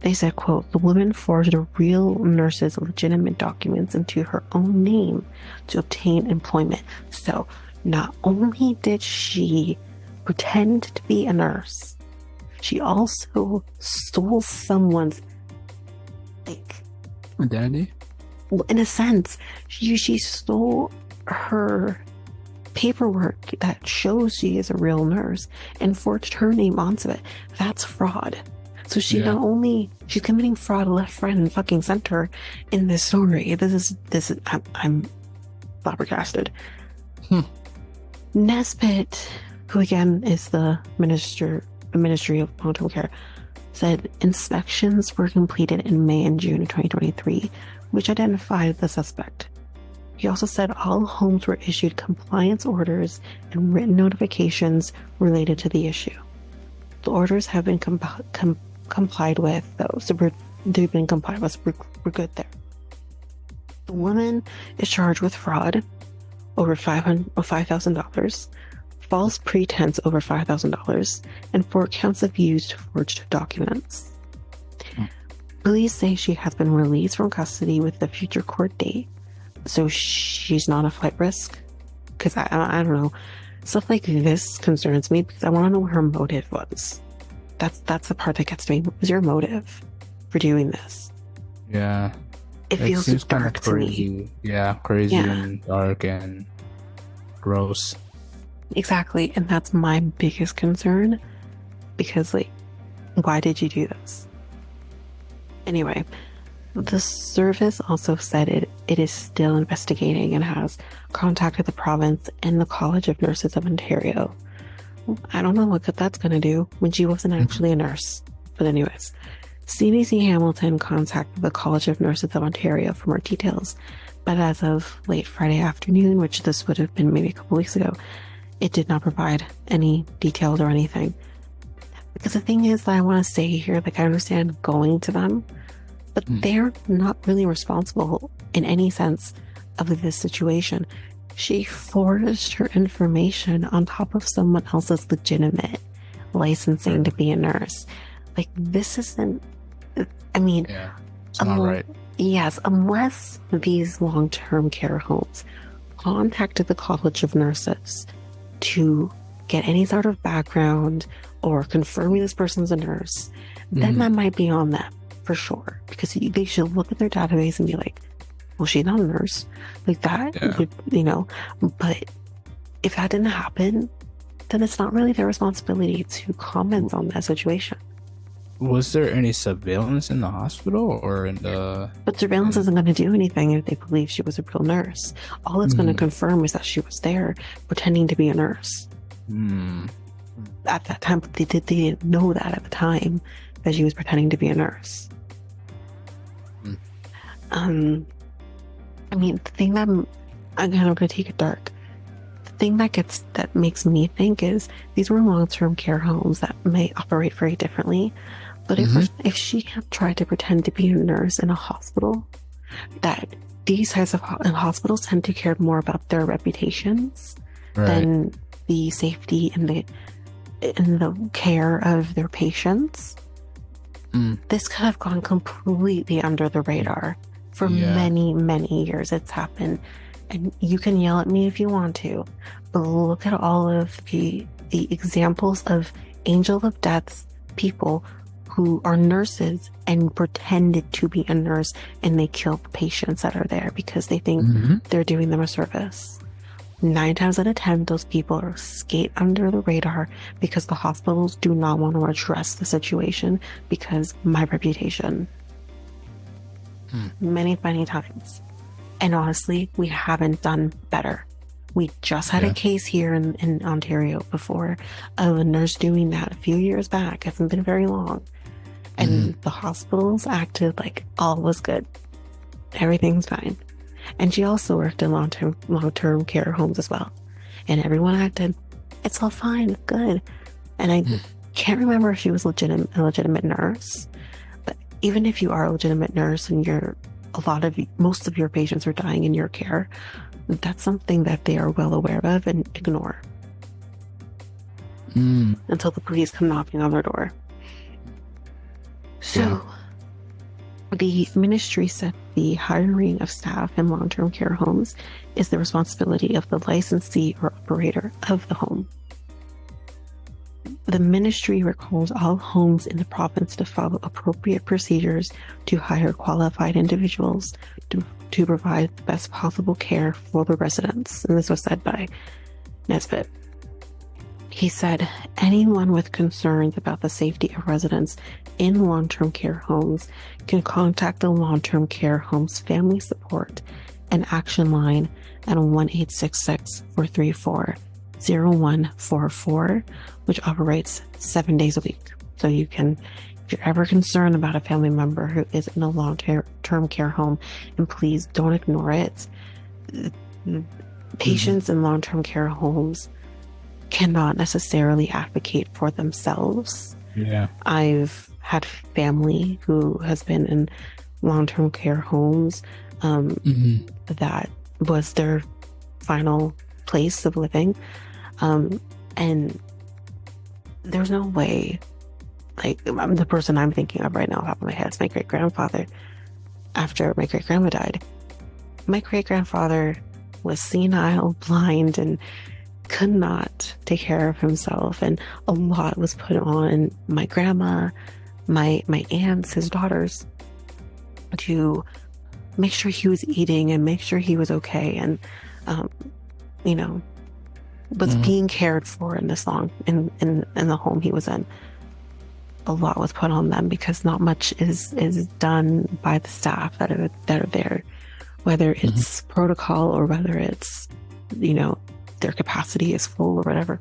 They said, quote, the woman forged a real nurse's legitimate documents into her own name to obtain employment. So not only did she pretend to be a nurse, she also stole someone's, like, identity. In a sense, she stole her paperwork that shows she is a real nurse and forged her name onto it. That's fraud. So she not only, she's committing fraud left, right, and fucking center in this story. This is I'm flabbergasted. Nesbitt, who again is the Ministry of Long-Term Care, said inspections were completed in May and June of 2023, which identified the suspect. He also said all homes were issued compliance orders and written notifications related to the issue. The orders have been complied with, though, so they've been complied with. So we're good there. The woman is charged with fraud over $5,000, false pretense over $5,000, and 4 counts of used forged documents. Police say she has been released from custody with a future court date, so she's not a flight risk. Because I don't know, stuff like this concerns me because I want to know what her motive was. That's the part that gets to me. What was your motive for doing this? Yeah. It feels seems dark to me. Yeah, crazy and dark and gross. Exactly. And that's my biggest concern. Because, like, why did you do this? Anyway, the service also said it is still investigating and has contacted the province and the College of Nurses of Ontario. I don't know what that's going to do when she wasn't actually a nurse. But anyways, CBC Hamilton contacted the College of Nurses of Ontario for more details. But as of late Friday afternoon, which this would have been maybe a couple weeks ago, it did not provide any details or anything. Because the thing is that I want to say here, like, I understand going to them, but they're not really responsible in any sense of this situation. She forged her information on top of someone else's legitimate licensing to be a nurse. Like, this isn't, I mean, it's not right. Yes, unless these long-term care homes contacted the College of Nurses to get any sort of background or confirming this person's a nurse, then that might be on them for sure. Because they should look at their database and be like, well, she's not a nurse. Like that, would, you know. But if that didn't happen, then it's not really their responsibility to comment on that situation. Was there any surveillance in the hospital or in the... But surveillance isn't going to do anything if they believe she was a real nurse. All it's going to confirm is that she was there pretending to be a nurse. At that time, they didn't know that at the time, that she was pretending to be a nurse. I mean, the thing that I'm going to take it dark. The thing that makes me think is these were long-term care homes that may operate very differently. But if she had tried to pretend to be a nurse in a hospital, that these types of hospitals tend to care more about their reputations than the safety and the care of their patients, this could have gone completely under the radar for many, many years. It's happened. And you can yell at me if you want to, but look at all of the examples of angel of deaths people who are nurses and pretended to be a nurse, and they kill the patients that are there because they think they're doing them a service. 9 times out of 10, those people are skate under the radar because the hospitals do not want to address the situation because my reputation. Many, many times. And honestly, we haven't done better. We just had a case here in Ontario before of a nurse doing that a few years back. It hasn't been very long. And the hospitals acted like all was good. Everything's fine. And she also worked in long-term care homes as well. And everyone acted, it's all fine, good. And I can't remember if she was a legitimate nurse. But even if you are a legitimate nurse and most of your patients are dying in your care, that's something that they are well aware of and ignore until the police come knocking on their door. So the ministry said the hiring of staff in long-term care homes is the responsibility of the licensee or operator of the home. The ministry recalls all homes in the province to follow appropriate procedures to hire qualified individuals to provide the best possible care for the residents. And this was said by Nesbitt. He said, anyone with concerns about the safety of residents in long-term care homes can contact the long-term care homes family support and action line at 1-866-434-0144, which operates 7 days a week. So you can, if you're ever concerned about a family member who is in a long-term care home, and please don't ignore it. Patients in long-term care homes cannot necessarily advocate for themselves. I've had family who has been in long-term care homes that was their final place of living, and there's no way, like, the person I'm thinking of right now off the top of my head is my great-grandfather. After my great-grandma died, my great-grandfather was senile, blind, and could not take care of himself, and a lot was put on my grandma, my aunts, his daughters, to make sure he was eating and make sure he was okay, and was being cared for in this in the home he was in. A lot was put on them because not much is done by the staff that are there, whether it's protocol or whether it's their capacity is full or whatever.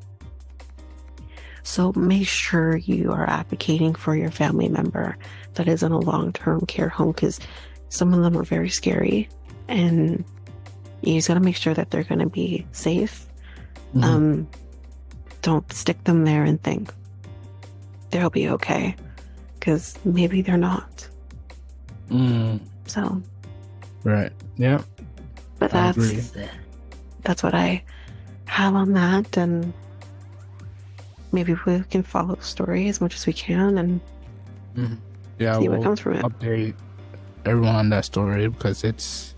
So make sure you are advocating for your family member that is in a long-term care home, because some of them are very scary, and you just got to make sure that they're going to be safe. Don't stick them there and think they'll be okay, because maybe they're not. So right, yeah, but that's what I have on that, and maybe we can follow the story as much as we can and see what comes from it. Update everyone on that story, because it's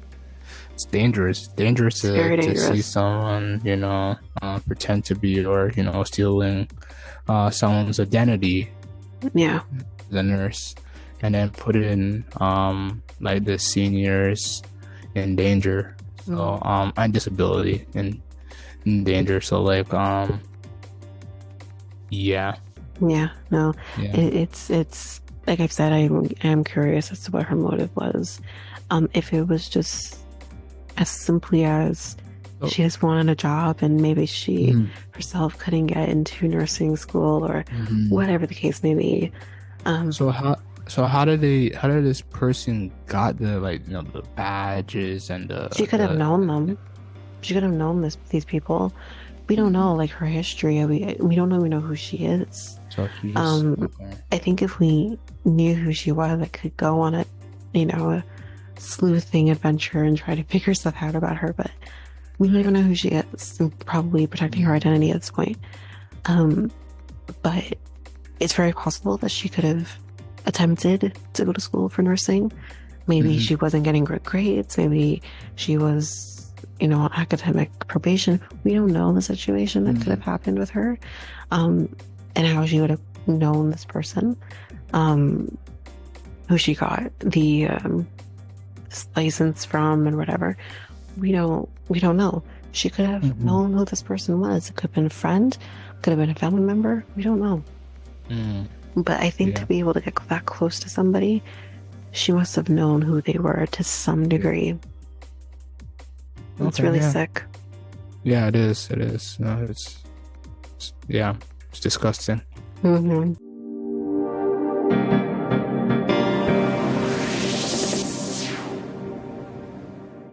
dangerous. It's dangerous to see someone pretend to be, or stealing someone's identity, the nurse, and then put it in like the seniors in danger, so and disability in danger. So like it's like I've said, I am curious as to what her motive was. If it was just as simply as she just wanted a job, and maybe she herself couldn't get into nursing school, or whatever the case may be. So how did this person got the the badges and the? She could have known them. She could have known these people. We don't know her history. We don't even know who she is. So she just, okay. I think if we knew who she was, I could go on a sleuthing adventure and try to figure stuff out about her. But We don't even know who she is, and probably protecting her identity at this point. But it's very possible that she could have attempted to go to school for nursing. Maybe she wasn't getting good grades. Maybe she was, on academic probation. We don't know the situation that could have happened with her, and how she would have known this person, who she got the license from and whatever. We don't know. She could have known who this person was. It could have been a friend, could have been a family member. We don't know. But I think to be able to get that close to somebody, she must have known who they were to some degree. It's really sick. Yeah, it is. It is. No, it's disgusting.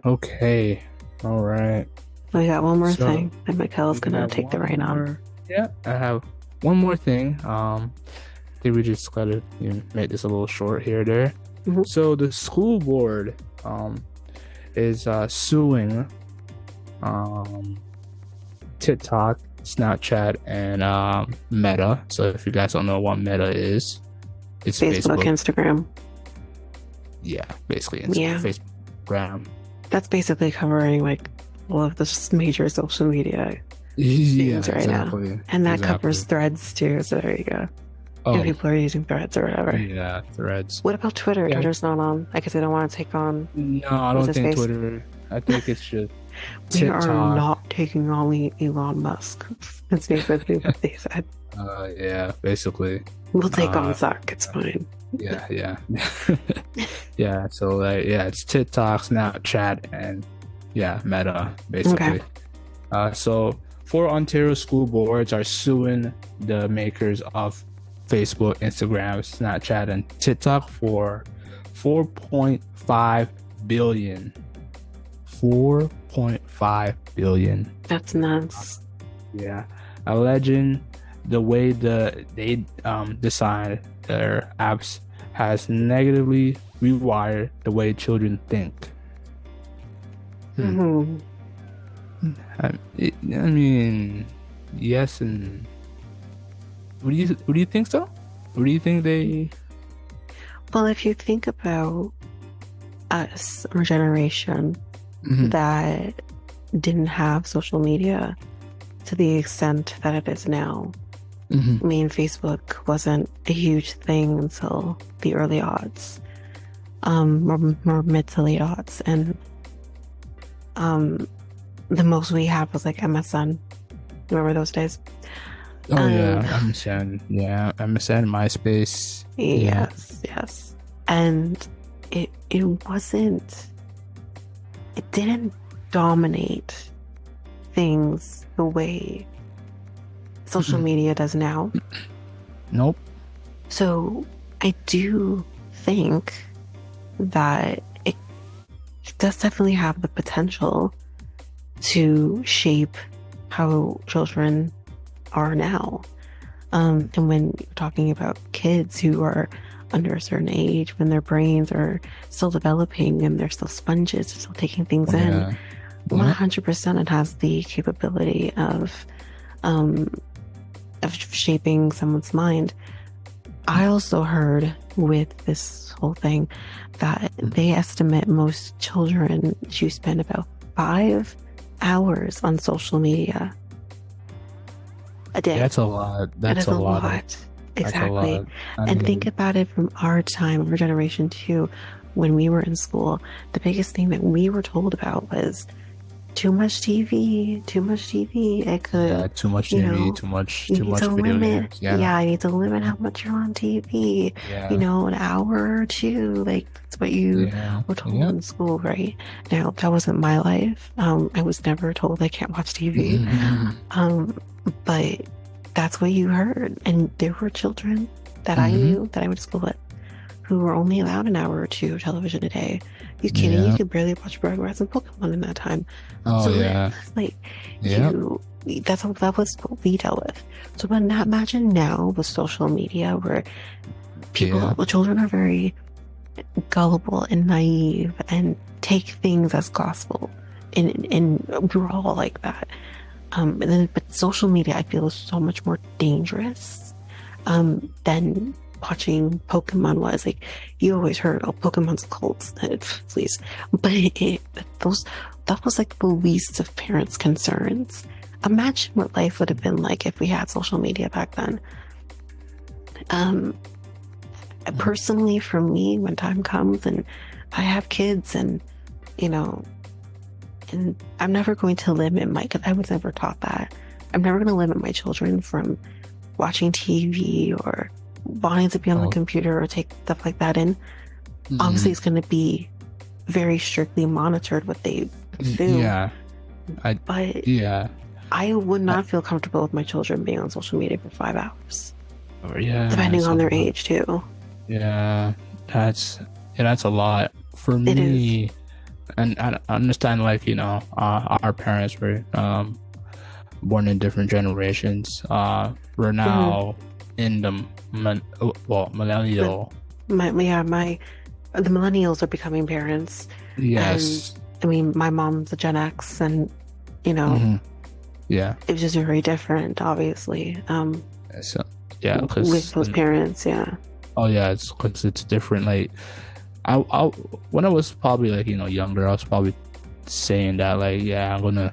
Okay. All right. We got one more thing, and Mikel's gonna take the reign on. Yeah, I have one more thing. I think we just gotta make this a little short here or there. So the school board is suing TikTok, Snapchat, and Meta. So if you guys don't know what Meta is, it's Facebook. Instagram. Yeah, basically Facebook. That's basically covering like all of the major social media things right now. And that covers Threads too, so there you go. If people are using Threads or whatever. Yeah, Threads. What about Twitter? Twitter's not on. I guess they don't want to take on. No, I don't think Twitter. I think it's just TikTok. We are not taking on Elon Musk. That's basically what they said. Yeah, basically. We'll take on Zuck. It's fine. Yeah. Yeah, so it's TikTok, Snapchat, and Meta, basically. So 4 Ontario school boards are suing the makers of Facebook, Instagram, Snapchat, and TikTok for $4.5 billion. $4.5 billion. That's nuts. Yeah, alleging the way they design their apps has negatively rewired the way children think. I mean, yes, and what do you think so? What do you think they? Well, if you think about us, our generation, that didn't have social media to the extent that it is now. I mean, Facebook wasn't a huge thing until the early aughts, more mid to late aughts, and the most we had was like MSN. Remember those days? Oh yeah, MSN. Yeah, MSN, MySpace. Yes. And it didn't dominate things the way social media does now. Nope. So I do think that it does definitely have the potential to shape how children are now. And when you're talking about kids who are under a certain age, when their brains are still developing and they're still sponges, they're still taking things in, 100% it has the capability of shaping someone's mind. I also heard with this whole thing that they estimate most children to spend about 5 hours on social media a day. That's a lot. That's a lot. Exactly. And think about it from our time, our generation too. When we were in school, the biggest thing that we were told about was too much TV. It could too much TV, too much video games. I need to limit how much you're on TV. An hour or two. Like that's what you were told in school, right? Now that wasn't my life. I was never told I can't watch TV. But that's what you heard. And there were children that I knew that I went to school with who were only allowed an hour or two of television a day. You kidding? You could barely watch Rugrats and Pokemon in that time. That was what we dealt with. So imagine now with social media where children are very gullible and naive and take things as gospel. and we're all like that. But social media, I feel, is so much more dangerous than watching Pokemon was. Like, you always heard, oh, Pokemon's a cult, please. But those that was like the least of parents' concerns. Imagine what life would have been like if we had social media back then. Um, Personally, for me, when time comes and I have kids, and you know, and I'm never going to limit my, because I was never taught that. I'm never going to limit my children from watching TV or wanting to be on the Oh, computer or take stuff like that in. Obviously, mhm. it's going to be very strictly monitored what they consume, Yeah, I but yeah, I would I, not feel comfortable with my children being on social media for 5 hours, yeah, depending it's a on their lot. age too. Yeah, that's that's a lot for It is. me. And I understand, like, our parents were born in different generations. We're Mhm. now in the But millennial. yeah, my the millennials are becoming parents, and Yes. I mean, my mom's a Gen X, and you know, Hmm. Yeah. it was just very different, obviously, So yeah, with because those parents. Yeah. oh yeah, it's because it's different. Like I when I was probably, like, younger, I was probably saying that, like, yeah, I'm gonna,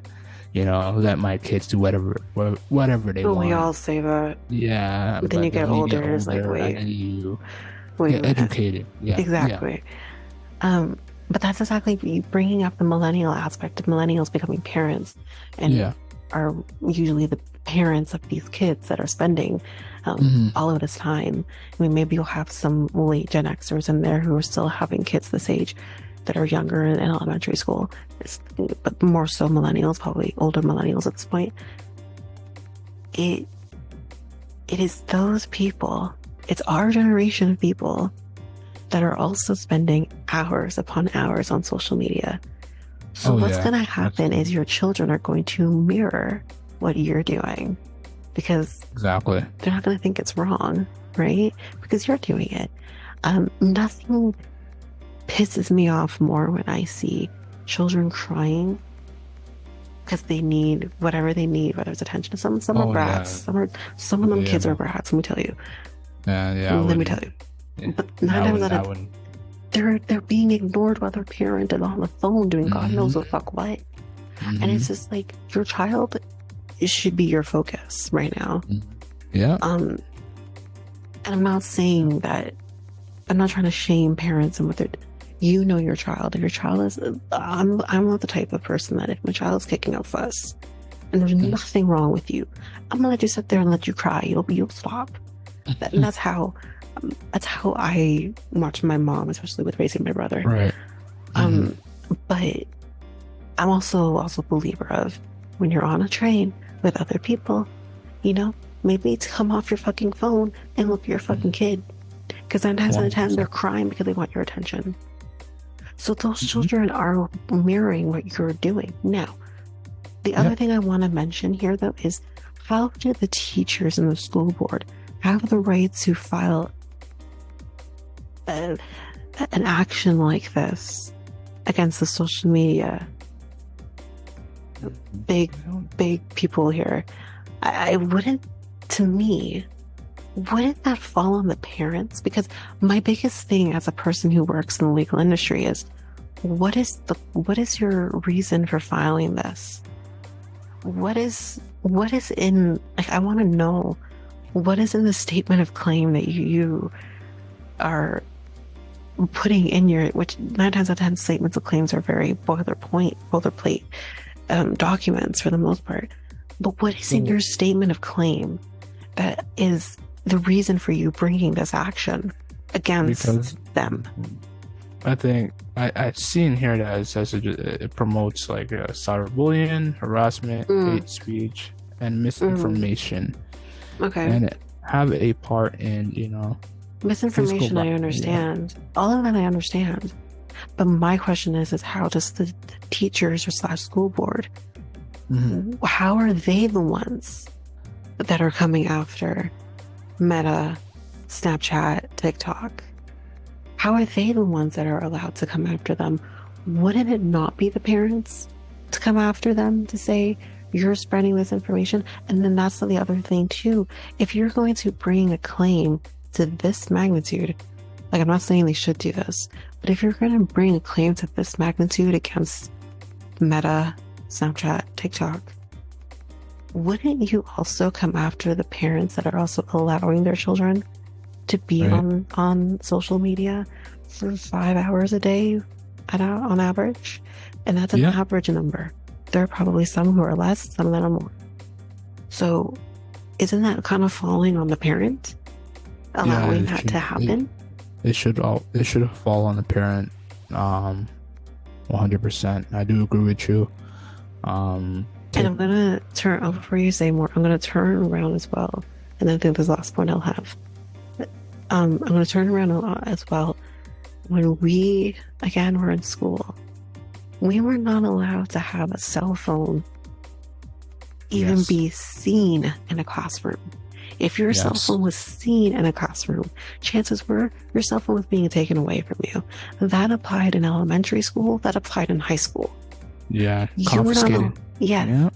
let my kids do whatever they But we want. all say that. Yeah, But then you but get when you get older, it's like, older and wait, then you wait a get minute. educated, yeah, yeah, Exactly. Um, but that's exactly you bringing up the millennial aspect of millennials becoming parents, and yeah. are usually the parents of these kids that are spending Hmm. all of this time. I mean, maybe you'll have some late Gen Xers in there who are still having kids this age that are younger in elementary school, but more so millennials, probably older millennials at this point. It it is those people. It's our generation of people that are also spending hours upon hours on social media. So Oh what's yeah, going to that's happen is your children are going to mirror what you're doing, because exactly. they're not going to think it's wrong, right? Because you're doing it. Nothing pisses me off more when I see children crying because they need whatever they need, whether it's attention. Some are Oh brats. yeah, Some of oh them yeah, kids are no, brats. Let me tell you. yeah, yeah. I Let me tell wouldn't. you. Yeah, But yeah, nine I times wouldn't. out I of wouldn't. they're being ignored while their parent is on the phone doing God knows Hmm. what fuck what. And Hmm. it's just like your child, it should be your focus right now. Yeah. Um, and I'm not saying that, I'm not trying to shame parents and what they're, you know, your child. If your child is, I'm not the type of person that if my child is kicking up fuss and there's nothing wrong with you, I'm gonna let you sit there and let you cry. You'll stop. And that's how I watch my mom, especially with raising my brother. Right. Hmm. Um, but I'm also a believer of when you're on a train with other people, you know, maybe to come off your fucking phone and look at your fucking kid. Because 9 times out of 10, they're 100%. crying because they want your attention. So those children are mirroring what you're doing. Now, the other Yep. thing I want to mention here, though, is how do the teachers and the school board have the right to file a, an action like this against the social media big, big people here? I wouldn't, to me, wouldn't that fall on the parents? Because my biggest thing as a person who works in the legal industry is what is your reason for filing this? What is in, like, I want to know what is in the statement of claim that you are putting in your, which 9 times out of 10 statements of claims are very boilerplate documents for the most part. But what is in So your statement of claim that is the reason for you bringing this action because against them? I think I've seen here that it says it promotes, like, cyberbullying, harassment, Mm, hate speech, and mm, misinformation, okay. and it have a part in, physical Misinformation, I violence. Yeah. understand. All of that I understand. But my question is how does the teachers or slash school board, Hmm. how are they the ones that are coming after Meta, Snapchat, TikTok? How are they the ones that are allowed to come after them? Wouldn't it not be the parents? to come after them to say you're spreading this information. And then that's the other thing too. If you're going to bring a claim to this magnitude, like I'm not saying they should do this, but if you're going to bring a claim to this magnitude against Meta, Snapchat, TikTok, wouldn't you also come after the parents that are also allowing their children to be Right. on social media for 5 hours a day on average? And that's an Yeah. average number. There are probably some who are less, some that are more. So isn't that kind of falling on the parent, Yeah. allowing that to happen? It should fall on the parent. 100%. I do agree with you. And I'm gonna before you say more, I'm gonna turn around as well. And I think this last point I'll have. But, I'm gonna turn around a lot as well. When we again were in school, we were not allowed to have a cell phone even Yes. be seen in a classroom. If your cell Yes. phone was seen in a classroom, chances were your cell phone was being taken away from you. That applied in elementary school, that applied in high school. Yeah. You were not Confiscated. yes. Yeah.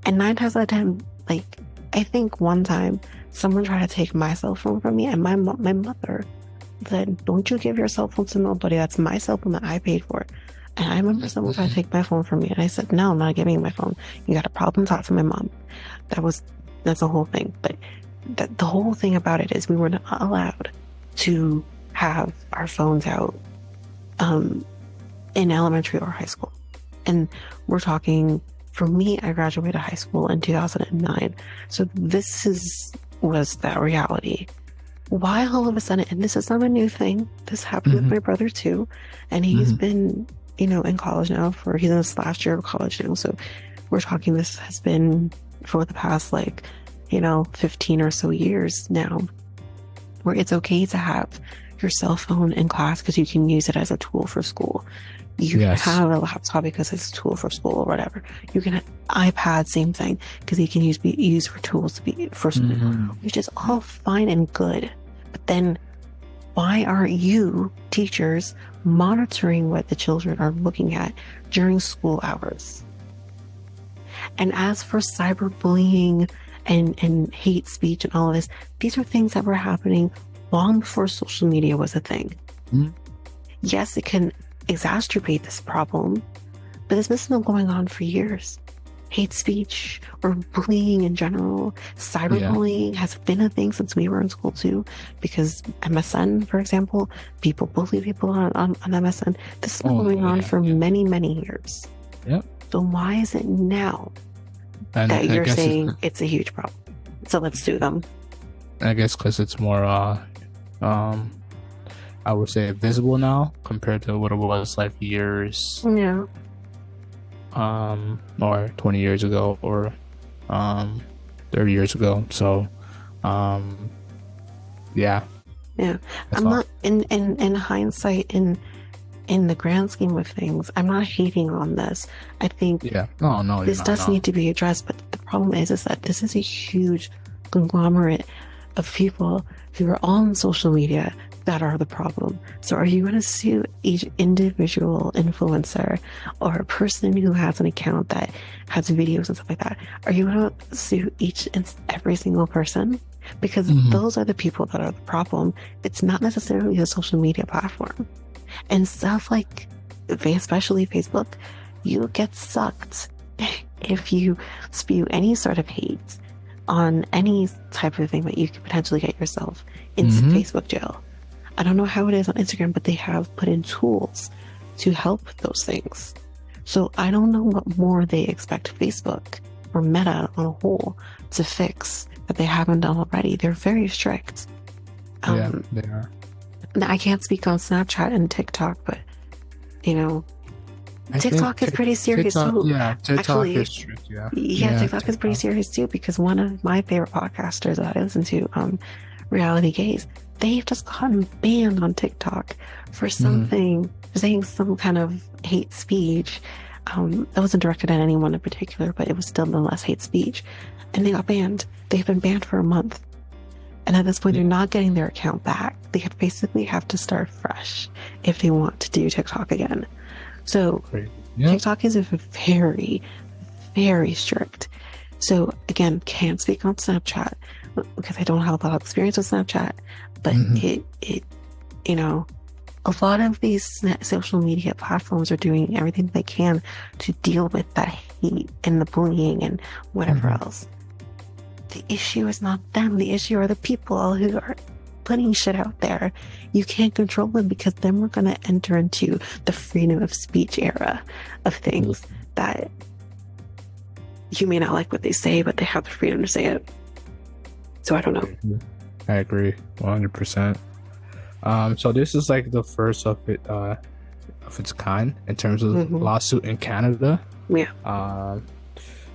And 9 times out of 10, like, I think one time someone tried to take my cell phone from me, and my mother said, "Don't you give your cell phone to nobody. That's my cell phone that I paid for." And I remember someone tried to take my phone from me, and I said, "No, I'm not giving you my phone. You got a problem? Talk to my mom." That's the whole thing. But the whole thing about it is we were not allowed to have our phones out in elementary or high school. And we're talking, for me, I graduated high school in 2009. So was that reality. Why all of a sudden, and this is not a new thing, this happened with my brother too, and he's been, in college now he's in his last year of college now. So we're talking, this has been for the past 15 or so years now, where it's okay to have your cell phone in class because you can use it as a tool for school. You Yes. can have a laptop because it's a tool for school or whatever. You can have iPad, same thing, because it can be used for tools for school, which is all fine and good. But then why aren't you, teachers, monitoring what the children are looking at during school hours? And as for cyberbullying and hate speech and all of this, these are things that were happening long before social media was a thing. Yes, it can exacerbate this problem, but this has been going on for years. Hate speech or bullying in general, cyberbullying has been a thing since we were in school too, because MSN, for example, people bully people on MSN. This has been going on for many, many years. Yep. So why is it now that you're saying it's a huge problem? So let's sue them. I guess because it's more, I would say, visible now compared to what it was like years, or 20 years ago, or 30 years ago. So, yeah. I'm not in hindsight, in the grand scheme of things, I'm not hating on this. I think this does need to be addressed, but the problem is that this is a huge conglomerate of people who are on social media that are the problem. So are you going to sue each individual influencer or a person who has an account that has videos and stuff like that? Are you going to sue each and every single person? Because those are the people that are the problem. It's not necessarily a social media platform. And stuff like, especially Facebook, you get sucked if you spew any sort of hate on any type of thing that you could potentially get yourself in Facebook jail. I don't know how it is on Instagram, but they have put in tools to help with those things. So I don't know what more they expect Facebook or Meta on a whole to fix that they haven't done already. They're very strict. Yeah, they are. Now, I can't speak on Snapchat and TikTok, but TikTok is pretty serious too. Yeah, TikTok Actually, is strict. Yeah, TikTok is pretty serious too, because one of my favorite podcasters that I listen to, Reality Gaze, they've just gotten banned on TikTok for something, saying some kind of hate speech that wasn't directed at anyone in particular, but it was still nonetheless hate speech, and they got banned. They've been banned for a month. And at this point, they're not getting their account back. They basically have to start fresh if they want to do TikTok again. So Crazy. Yep. TikTok is very, very strict. So again, can't speak on Snapchat because I don't have a lot of experience with Snapchat, but Hmm. you know, a lot of these social media platforms are doing everything they can to deal with that hate and the bullying and whatever Hmm. else. The issue is not them. The issue are the people who are putting shit out there. You can't control them because then we're going to enter into the freedom of speech era of things that you may not like what they say, but they have the freedom to say it. So I don't know. I agree 100%. So this is like the first of its kind in terms of lawsuit in Canada. Yeah.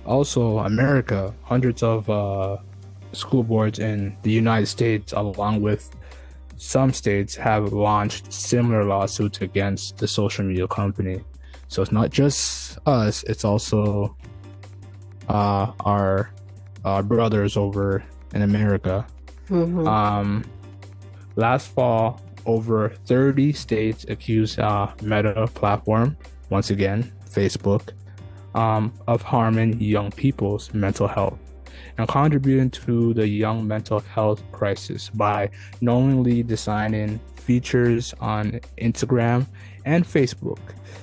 Also, America, hundreds of school boards in the United States, along with some states, have launched similar lawsuits against the social media company. So it's not just us; it's also our brothers over in America. Last fall, over 30 states accused Meta platform, once again, Facebook, of harming young people's mental health and contributing to the young mental health crisis by knowingly designing features on Instagram and Facebook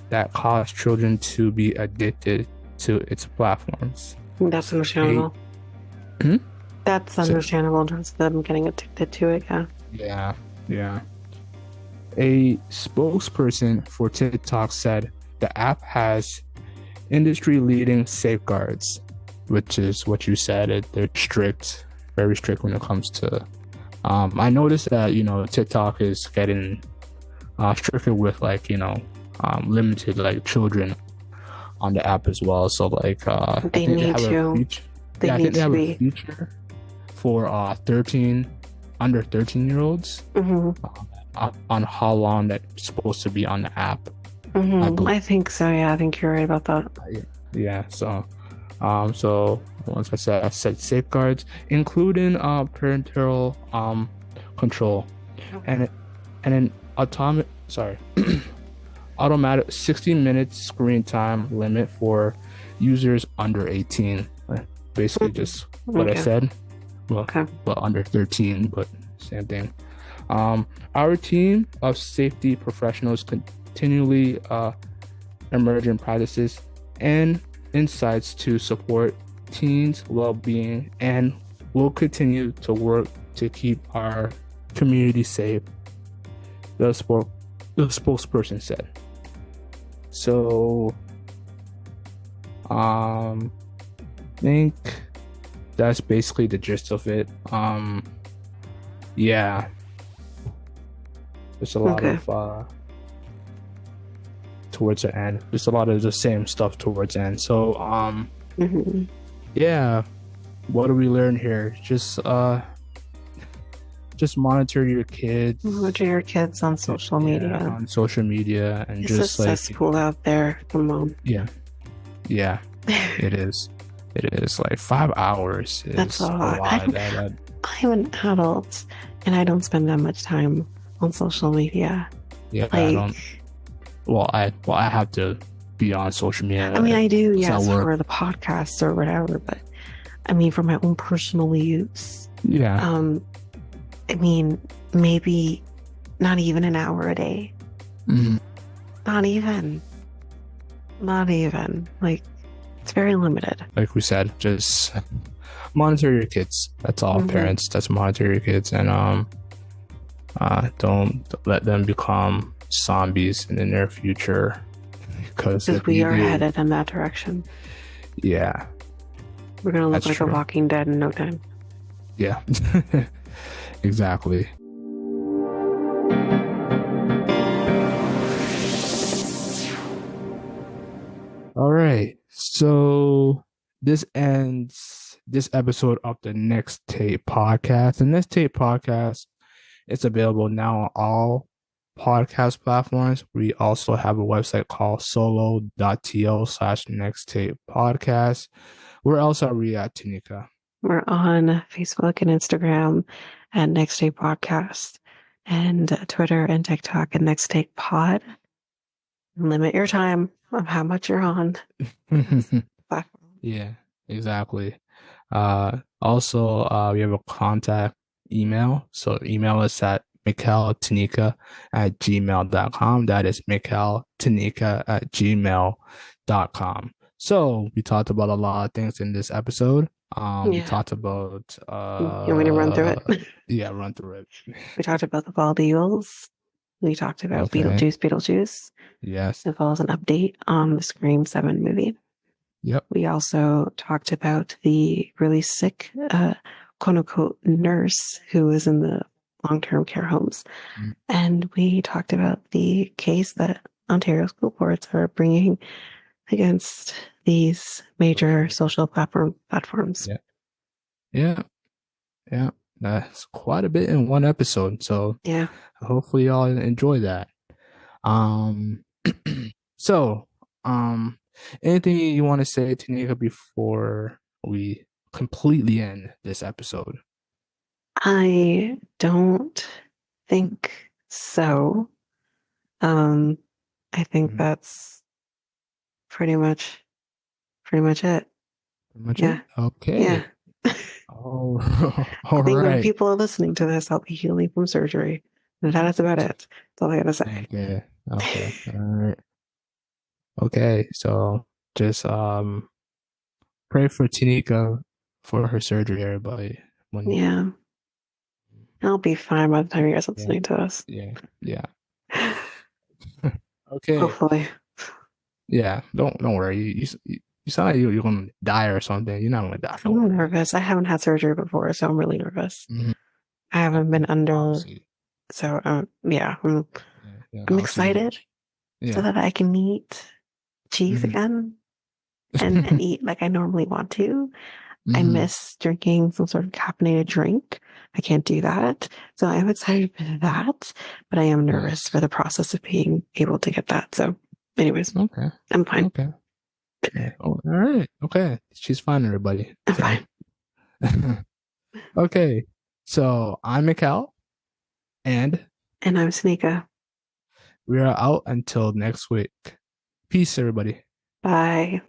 that cause children to be addicted to its platforms. That's understandable. Hmm? That's understandable in terms of them getting addicted to it, yeah. Yeah. A spokesperson for TikTok said the app has industry-leading safeguards, which is what you said. They're strict, very strict when it comes to. I noticed that TikTok is getting stricter with limited like children on the app as well. So like I think they have a feature. I think they have a feature for under 13-year-olds on how long that's supposed to be on the app. I think so. Yeah, I think you're right about that. Yeah. So, once I said safeguards, including parental control, and an automatic 60 minutes screen time limit for users under 18. Basically, just what I said. Well, under 13, but same thing. Our team of safety professionals continually emerging practices and insights to support teens' well-being, and will continue to work to keep our community safe, the spokesperson said. So I think that's basically the gist of it. Yeah, there's a lot of towards the end. Just a lot of the same stuff towards the end. So yeah, what do we learn here? Just monitor your kids. Monitor your kids on social media. On social media, and it's just a cesspool out there. Come on. Yeah. It is. It is like 5 hours. That's a lot. I'm an adult, and I don't spend that much time on social media. Yeah, I don't. Well, I have to be on social media. I mean, I do, yes, for the podcasts or whatever, but I mean, for my own personal use. Yeah. I mean, maybe not even an hour a day. Not even. Like, it's very limited. Like we said, just monitor your kids. That's all, parents. Just monitor your kids, and don't let them become zombies in the near future, because we are headed in that direction. Yeah, we're gonna look like a Walking Dead in no time. Yeah. Exactly. All right, so this ends this episode of the Next Tape podcast. The Next Tape podcast is available now on all podcast platforms. We also have a website called solo.to/nexttape podcast. Where else are we at, Tanyka? We're on Facebook and Instagram at Next Tape Podcast, and Twitter and TikTok at Next Tape Pod. Limit your time of how much you're on this platform. Yeah, exactly. Also, we have a contact email. So email us at mikeltanika@gmail.com. That is mikeltanika@gmail.com. So we talked about a lot of things in this episode. We Yeah. talked about You want me to run through it? yeah, run through it. We talked about the bald eagles. We talked about Okay. Beetlejuice, Yes. as well as an update on the Scream 7 movie. Yep. We also talked about the really sick, quote unquote, nurse who was in the long term care homes. Mm. And we talked about the case that Ontario school boards are bringing against these major social platforms. Yeah. Yeah. Yeah. That's quite a bit in one episode. So Yeah. hopefully y'all enjoy that. Um, so, um, anything you want to say, Tanika, before we completely end this episode? I don't think so. Um, I think Mhm. that's pretty much it. Pretty much it. Yeah. Yeah. Okay. Oh, I all think when right. people are listening to this, I'll be healing from surgery. And that is about it. That's all I gotta say. Okay. Okay. All right. Okay. So just pray for Tanika for her surgery, everybody. When Yeah. I'll be fine by the time you guys are yeah, listening to this. yeah, yeah. Okay. Hopefully. Yeah, don't worry. You sound like you're gonna die or something. You're not gonna die. Don't I'm worry. nervous. I haven't had surgery before, so I'm really nervous. Mhm. I haven't been under, Obviously, so yeah, yeah, yeah. I'm Obviously, excited so yeah. that I can eat cheese Hmm. again and eat like I normally want to. I Hmm. miss drinking some sort of caffeinated drink. I can't do that. So I'm excited for that, but I am nervous for Nice. the process of being able to get that. So, anyways, Okay. I'm fine. Okay. Yeah. Oh, all right. Okay. She's fine, everybody. I'm So, fine. okay. So I'm Mikel, and And I'm Sneeka. we are out until next week. Peace, everybody. Bye.